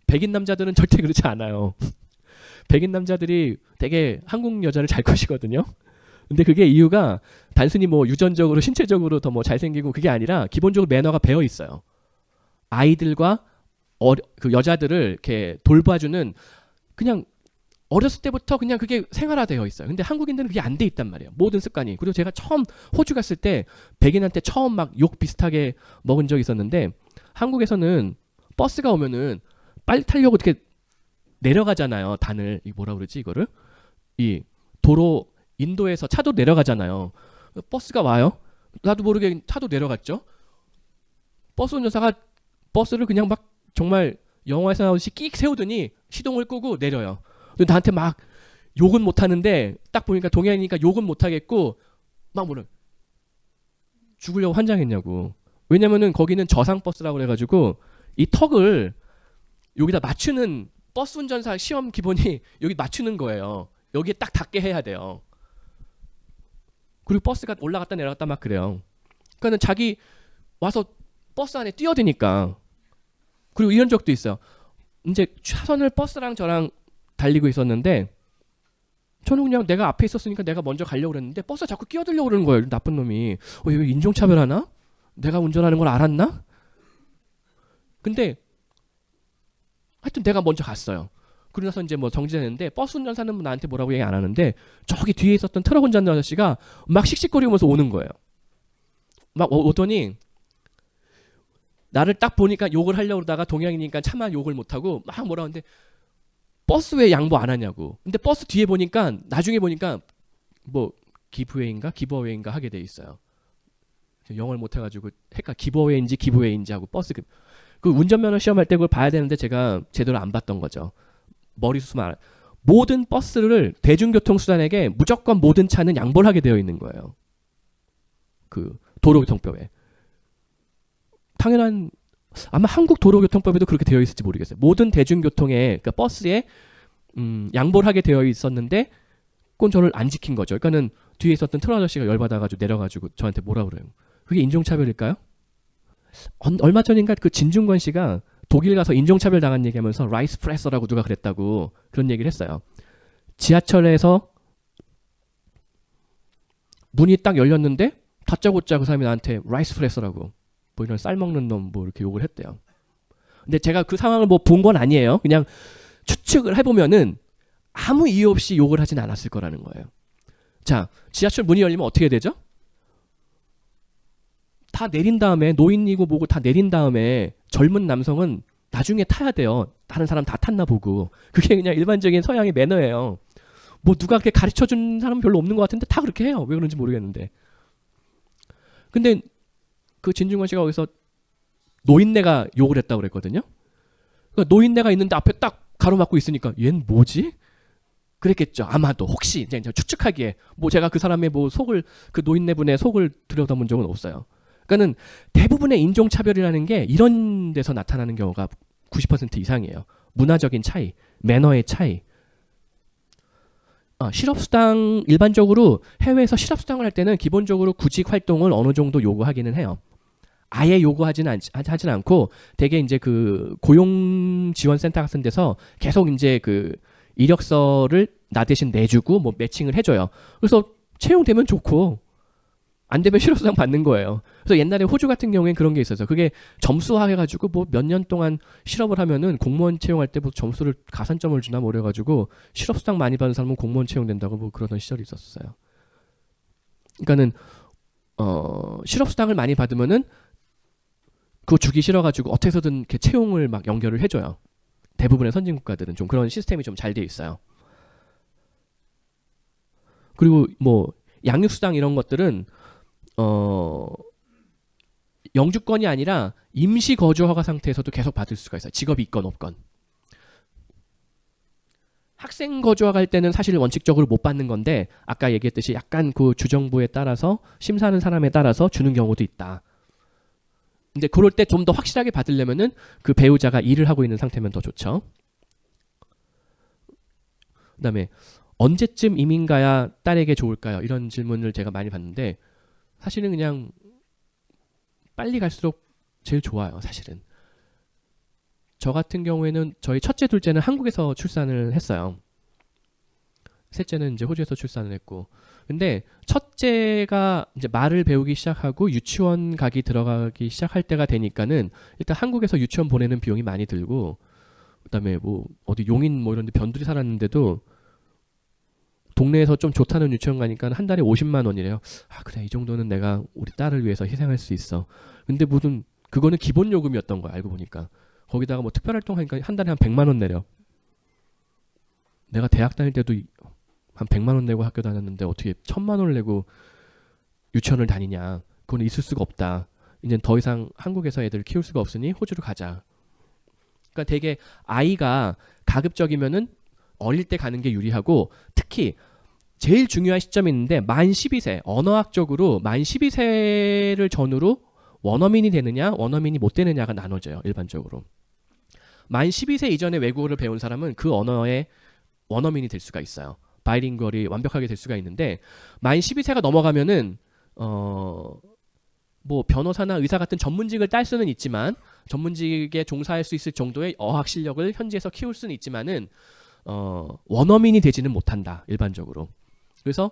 백인 남자들은 절대 그렇지 않아요. 백인 남자들이 되게 한국 여자를 잘 꼬시거든요. 근데 그게 이유가 단순히 뭐 유전적으로 신체적으로 더 뭐 잘생기고 그게 아니라 기본적으로 매너가 배어 있어요. 아이들과 그 여자들을 이렇게 돌봐주는, 그냥 어렸을 때부터 그냥 그게 생활화되어 있어요. 근데 한국인들은 그게 안 돼 있단 말이에요. 모든 습관이. 그리고 제가 처음 호주 갔을 때 백인한테 처음 막 욕 비슷하게 먹은 적이 있었는데 한국에서는 버스가 오면은 빨리 타려고 어떻게 내려가잖아요. 단을 이 뭐라 그러지 이거를 이 도로 인도에서 차도 내려가잖아요. 버스가 와요. 나도 모르게 차도 내려갔죠. 버스 운전사가 버스를 그냥 막 정말 영화에서 나오듯이 끽 세우더니 시동을 끄고 내려요. 근데 나한테 막 욕은 못 하는데 딱 보니까 동양이니까 욕은 못 하겠고 막 뭐래 죽으려고 환장했냐고. 왜냐면은 거기는 저상 버스라고 그래가지고 이 턱을 여기다 맞추는 버스 운전사 시험 기본이 여기 맞추는 거예요. 여기에 딱 닿게 해야 돼요. 그리고 버스가 올라갔다 내려갔다 막 그래요. 그러니까는 자기 와서 버스 안에 뛰어드니까. 그리고 이런 적도 있어요. 이제 차선을 버스랑 저랑 달리고 있었는데 저는 그냥 내가 앞에 있었으니까 내가 먼저 가려고 그랬는데 버스가 자꾸 끼어들려고 그러는 거예요. 나쁜 놈이. 이거 인종차별하나? 내가 운전하는 걸 알았나? 근데 하여튼 내가 먼저 갔어요. 그러고 나서 이제 뭐 정지했는데 버스 운전사는 나한테 뭐라고 얘기 안 하는데 저기 뒤에 있었던 트럭 운전자 아저씨가 막 씩씩거리면서 오는 거예요. 막 오더니 나를 딱 보니까 욕을 하려고 그러다가 동양이니까 차마 욕을 못하고 막 뭐라 하는데 버스 왜 양보 안 하냐고. 근데 버스 뒤에 보니까 나중에 보니까 뭐 기브웨이인가 하게 돼 있어요. 영어를 못해가지고 기버웨이인지 기브웨이인지 하고 버스 그 운전면허 시험할 때 그걸 봐야 되는데 제가 제대로 안 봤던 거죠. 머리수만 모든 버스를 대중교통수단에게 무조건 모든 차는 양보를 하게 되어 있는 거예요. 그 도로교통법에. 당연한 아마 한국 도로교통법에도 그렇게 되어 있을지 모르겠어요. 모든 대중교통에 그러니까 버스에 양보를 하게 되어 있었는데 그건 저를 안 지킨 거죠. 그러니까는 뒤에 있었던 트럭 아저씨가 열받아가지고 내려가지고 저한테 뭐라 그래요. 그게 인종차별일까요? 얼마 전인가 그 진중권 씨가 독일 가서 인종차별 당한 얘기하면서 라이스 프레서라고 누가 그랬다고 그런 얘기를 했어요. 지하철에서 문이 딱 열렸는데 다짜고짜 그 사람이 나한테 라이스 프레서라고 뭐 이런 쌀 먹는 놈 뭐 이렇게 욕을 했대요. 근데 제가 그 상황을 뭐 본 건 아니에요. 그냥 추측을 해보면은 아무 이유 없이 욕을 하진 않았을 거라는 거예요. 자, 지하철 문이 열리면 어떻게 되죠? 다 내린 다음에 노인이고 뭐고 다 내린 다음에 젊은 남성은 나중에 타야 돼요. 다른 사람 다 탔나 보고. 그게 그냥 일반적인 서양의 매너예요. 뭐 누가 그렇게 가르쳐준 사람은 별로 없는 것 같은데 다 그렇게 해요. 왜 그런지 모르겠는데. 근데 그 진중권 씨가 거기서 노인네가 욕을 했다고 그랬거든요. 그러니까 노인네가 있는데 앞에 딱 가로막고 있으니까 얜 뭐지? 그랬겠죠. 아마도 혹시 이제 추측하기에 뭐 제가 그 사람의 뭐 속을 그 노인네분의 속을 들여다본 적은 없어요. 그러니까는 대부분의 인종차별이라는 게 이런 데서 나타나는 경우가 90% 이상이에요. 문화적인 차이, 매너의 차이. 실업수당 일반적으로 해외에서 실업수당을 할 때는 기본적으로 구직 활동을 어느 정도 요구하기는 해요. 아예 요구하진 않고 되게 이제 그 고용지원센터 같은 데서 계속 이제 그 이력서를 나 대신 내주고 뭐 매칭을 해줘요. 그래서 채용되면 좋고 안 되면 실업수당 받는 거예요. 그래서 옛날에 호주 같은 경우에는 그런 게 있어서 그게 점수화해가지고 뭐 몇 년 동안 실업을 하면은 공무원 채용할 때 뭐 점수를 가산점을 주나 뭐 그래가지고 실업수당 많이 받는 사람은 공무원 채용된다고 뭐 그러던 시절이 있었어요. 그러니까는 실업수당을 많이 받으면은 그거 주기 싫어가지고 어떻게 해서든 이렇게 채용을 막 연결을 해줘요. 대부분의 선진국가들은 좀 그런 시스템이 좀 잘 돼 있어요. 그리고 뭐 양육수당 이런 것들은 영주권이 아니라 임시 거주 허가 상태에서도 계속 받을 수가 있어요. 직업이 있건 없건. 학생 거주학 할 때는 사실 원칙적으로 못 받는 건데 아까 얘기했듯이 약간 그 주정부에 따라서 심사하는 사람에 따라서 주는 경우도 있다. 근데 그럴 때 좀 더 확실하게 받으려면은 그 배우자가 일을 하고 있는 상태면 더 좋죠. 그다음에 언제쯤 이민 가야 딸에게 좋을까요? 이런 질문을 제가 많이 받는데 사실은 그냥 빨리 갈수록 제일 좋아요. 사실은. 저 같은 경우에는 저희 첫째, 둘째는 한국에서 출산을 했어요. 셋째는 이제 호주에서 출산을 했고. 근데 첫째가 이제 말을 배우기 시작하고 유치원 들어가기 시작할 때가 되니까는 일단 한국에서 유치원 보내는 비용이 많이 들고 그다음에 뭐 어디 용인 뭐 이런 데 변두리 살았는데도 동네에서 좀 좋다는 유치원 가니까 한 달에 50만 원이래요. 아 그래 이 정도는 내가 우리 딸을 위해서 희생할 수 있어. 근데 무슨 그거는 기본 요금이었던 거야 알고 보니까. 거기다가 뭐 특별활동 하니까 한 달에 한 100만 원 내려. 내가 대학 다닐 때도 한 100만 원 내고 학교 다녔는데 어떻게 1000만 원을 내고 유치원을 다니냐. 그건 있을 수가 없다. 이제 더 이상 한국에서 애들을 키울 수가 없으니 호주로 가자. 그러니까 되게 아이가 가급적이면은 어릴 때 가는 게 유리하고 특히 제일 중요한 시점이 있는데 만 12세 언어학적으로 만 12세를 전후로 원어민이 되느냐 원어민이 못 되느냐가 나눠져요. 일반적으로. 만 12세 이전에 외국어를 배운 사람은 그 언어의 원어민이 될 수가 있어요. 바이링구얼이 완벽하게 될 수가 있는데 만 12세가 넘어가면은 뭐 변호사나 의사 같은 전문직을 딸 수는 있지만 전문직에 종사할 수 있을 정도의 어학 실력을 현지에서 키울 수는 있지만은 원어민이 되지는 못한다. 일반적으로. 그래서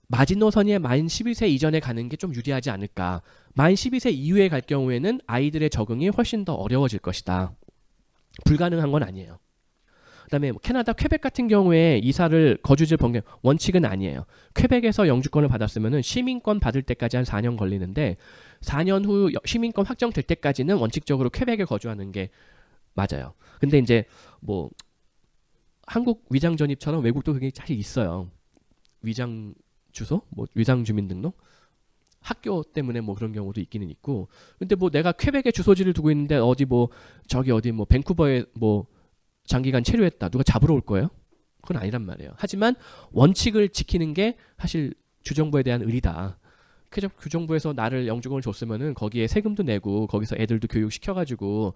마지노선이 만 12세 이전에 가는 게 좀 유리하지 않을까. 만 12세 이후에 갈 경우에는 아이들의 적응이 훨씬 더 어려워질 것이다. 불가능한 건 아니에요. 그다음에 뭐 캐나다 퀘벡 같은 경우에 이사를 거주지를 변경 원칙은 아니에요. 퀘벡에서 영주권을 받았으면은 시민권 받을 때까지 한 4년 걸리는데 4년 후 시민권 확정될 때까지는 원칙적으로 퀘벡에 거주하는 게 맞아요. 근데 이제 뭐 한국 위장 전입처럼 외국도 그게 사실 있어요. 위장 주소, 뭐 위장 주민등록, 학교 때문에 뭐 그런 경우도 있기는 있고. 근데 뭐 내가 퀘벡에 주소지를 두고 있는데 어디 뭐 저기 어디 뭐 밴쿠버에 뭐 장기간 체류했다. 누가 잡으러 올 거예요? 그건 아니란 말이에요. 하지만 원칙을 지키는 게 사실 주정부에 대한 의리다. 주정부에서 나를 영주권을 줬으면은 거기에 세금도 내고 거기서 애들도 교육시켜가지고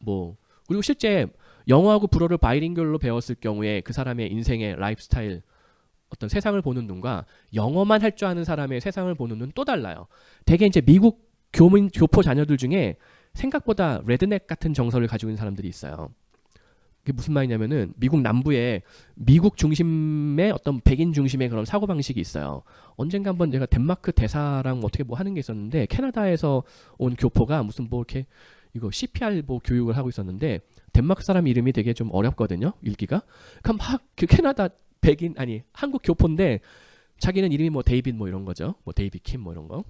뭐 그리고 실제 영어하고 불어를 바이링구얼로 배웠을 경우에 그 사람의 인생의 라이프스타일 어떤 세상을 보는 눈과 영어만 할 줄 아는 사람의 세상을 보는 눈 또 달라요. 되게 이제 미국 교포 자녀들 중에 생각보다 레드넥 같은 정서를 가지고 있는 사람들이 있어요. 그게 무슨 말이냐면은 미국 남부에 미국 중심의 어떤 백인 중심의 그런 사고방식이 있어요. 언젠가 한번 제가 덴마크 대사랑 어떻게 뭐 하는 게 있었는데 캐나다에서 온 교포가 무슨 뭐 이렇게 이거 CPR 뭐 교육을 하고 있었는데 덴마크 사람 이름이 되게 좀 어렵거든요. 읽기가. 그럼 막 그 캐나다 백인 아니 한국 교포인데 자기는 이름이 뭐 데이빗 뭐 이런 거죠. 뭐 데이빗 킴 뭐 이런 거.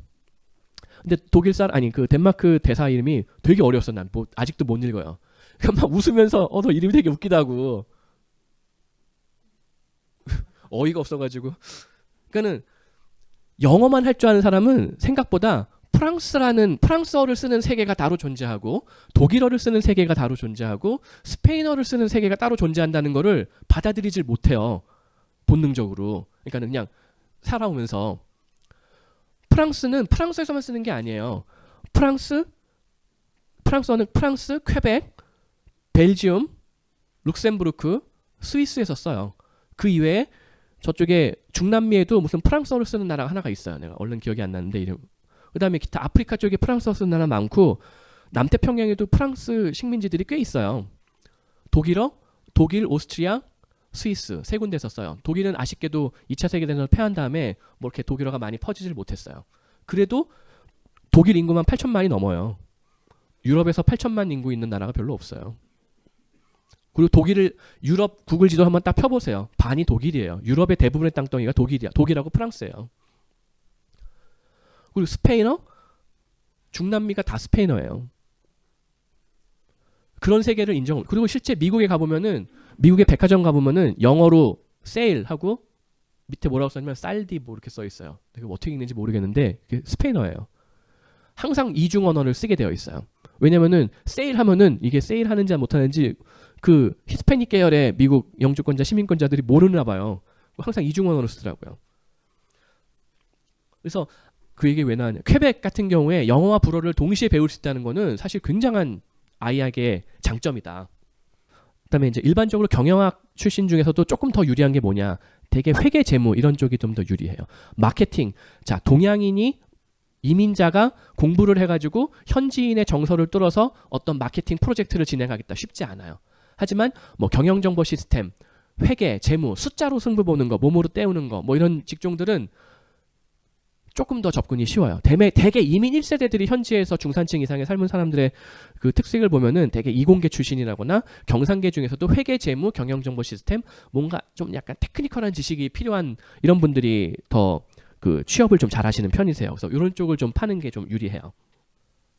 근데 독일 사람 아니 그 덴마크 대사 이름이 되게 어려웠어. 난 뭐 아직도 못 읽어요. 그러니까 막 웃으면서 너 이름이 되게 웃기다고. 어이가 없어가지고. 그러니까는 영어만 할 줄 아는 사람은 생각보다 프랑스어를 쓰는 세계가 따로 존재하고 독일어를 쓰는 세계가 따로 존재하고 스페인어를 쓰는 세계가 따로 존재한다는 거를 받아들이질 못해요. 본능적으로. 그러니까 그냥 살아오면서 프랑스는 프랑스에서만 쓰는 게 아니에요. 프랑스어는 프랑스, 퀘벡, 벨지움, 룩셈부르크, 스위스에서 써요. 그 이외에 저쪽에 중남미에도 무슨 프랑스어를 쓰는 나라가 하나가 있어요. 내가 얼른 기억이 안 나는데 이름. 그다음에 기타 아프리카 쪽에 프랑스어 쓰는 나라 많고 남태평양에도 프랑스 식민지들이 꽤 있어요. 독일어, 독일, 오스트리아, 스위스 세 군데서 써요. 독일은 아쉽게도 2차 세계대전을 패한 다음에 뭐 이렇게 독일어가 많이 퍼지질 못했어요. 그래도 독일 인구만 8천만이 넘어요. 유럽에서 8천만 인구 있는 나라가 별로 없어요. 그리고 독일을 유럽 구글 지도 한번 딱 펴보세요. 반이 독일이에요. 유럽의 대부분의 땅덩이가 독일이야. 독일하고 프랑스예요. 그리고 스페인어, 중남미가 다 스페인어예요. 그런 세계를 그리고 실제 미국에 가보면은 미국의 백화점 가보면은 영어로 세일하고 밑에 뭐라고 써있냐면 살디 뭐 이렇게 써 있어요. 이거 어떻게 읽는지 모르겠는데 그게 스페인어예요. 항상 이중 언어를 쓰게 되어 있어요. 왜냐면은 세일하면은 이게 세일하는지 못하는지 그 히스패닉 계열의 미국 영주권자 시민권자들이 모르나 봐요. 항상 이중 언어를 쓰더라고요. 그래서 그 얘기 왜 나왔냐. 퀘벡 같은 경우에 영어와 불어를 동시에 배울 수 있다는 거는 사실 굉장한 아이에게 장점이다. 그다음에 이제 일반적으로 경영학 출신 중에서도 조금 더 유리한 게 뭐냐. 되게 회계 재무 이런 쪽이 좀 더 유리해요. 마케팅. 자, 동양인이 이민자가 공부를 해가지고 현지인의 정서를 뚫어서 어떤 마케팅 프로젝트를 진행하겠다. 쉽지 않아요. 하지만 뭐 경영정보 시스템, 회계, 재무, 숫자로 승부 보는 거, 몸으로 때우는 거 뭐 이런 직종들은 조금 더 접근이 쉬워요. 대개 이민 1세대들이 현지에서 중산층 이상의 삶은 사람들의 그 특색을 보면은 대개 이공계 출신이라거나 경상계 중에서도 회계, 재무, 경영정보 시스템 뭔가 좀 약간 테크니컬한 지식이 필요한 이런 분들이 더 그 취업을 좀 잘하시는 편이세요. 그래서 이런 쪽을 좀 파는 게 좀 유리해요.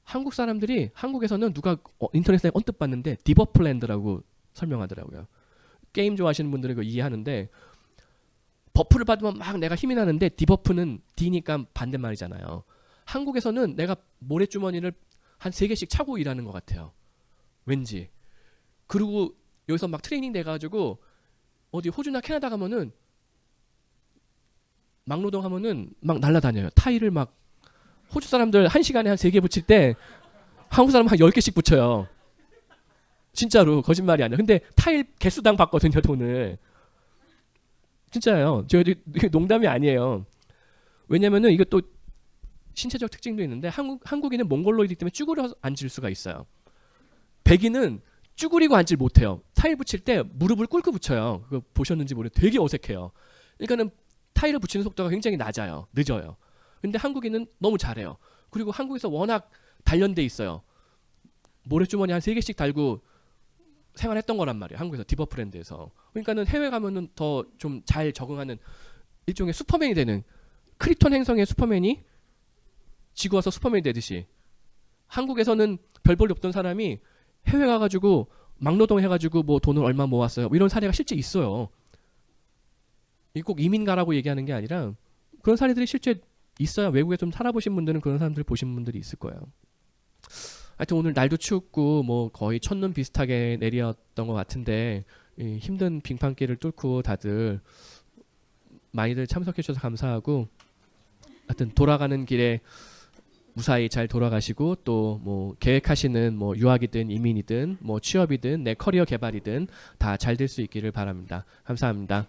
한국 사람들이 한국에서는 누가 인터넷에 언뜻 봤는데 디버플랜드라고 설명하더라고요. 게임 좋아하시는 분들은 그거 이해하는데 버프를 받으면 막 내가 힘이 나는데 디버프는 D니까 반대말이잖아요. 한국에서는 내가 모래주머니를 한 3개씩 차고 일하는 것 같아요. 왠지. 그리고 여기서 막 트레이닝 돼가지고 어디 호주나 캐나다 가면은 막노동 하면은 막 날라다녀요. 타일을 막 호주 사람들 1시간에 한 3개 붙일 때 한국 사람 한 10개씩 붙여요. 진짜로 거짓말이 아니야. 근데 타일 개수당 받거든요, 돈을. 진짜예요. 이게 농담이 아니에요. 왜냐면은 이게 또 신체적 특징도 있는데 한국인은 몽골로이기 때문에 쭈그려 앉을 수가 있어요. 백인은 쭈그리고 앉질 못해요. 타일 붙일 때 무릎을 꿇고 붙여요. 그거 보셨는지 모르겠는데 되게 어색해요. 그러니까는 타일을 붙이는 속도가 굉장히 낮아요. 늦어요. 근데 한국인은 너무 잘해요. 그리고 한국에서 워낙 단련돼 있어요. 모래주머니 한 3개씩 달고 생활했던 거란 말이에요. 한국에서 디버프랜드에서. 그러니까는 해외 가면은 더 좀 잘 적응하는 일종의 슈퍼맨이 되는, 크리톤 행성의 슈퍼맨이 지구 와서 슈퍼맨이 되듯이 한국에서는 별 볼일 없던 사람이 해외 가가지고 막노동 해가지고 뭐 돈을 얼마 모았어요. 뭐 이런 사례가 실제 있어요. 이 꼭 이민 가라고 얘기하는 게 아니라 그런 사례들이 실제 있어요. 외국에 좀 살아보신 분들은 그런 사람들 보신 분들이 있을 거예요. 하여튼 오늘 날도 춥고 뭐 거의 첫눈 비슷하게 내렸던 것 같은데 이 힘든 빙판길을 뚫고 다들 많이들 참석해 주셔서 감사하고, 하여튼 돌아가는 길에 무사히 잘 돌아가시고 또 뭐 계획하시는 뭐 유학이든 이민이든 뭐 취업이든 내 커리어 개발이든 다 잘 될 수 있기를 바랍니다. 감사합니다.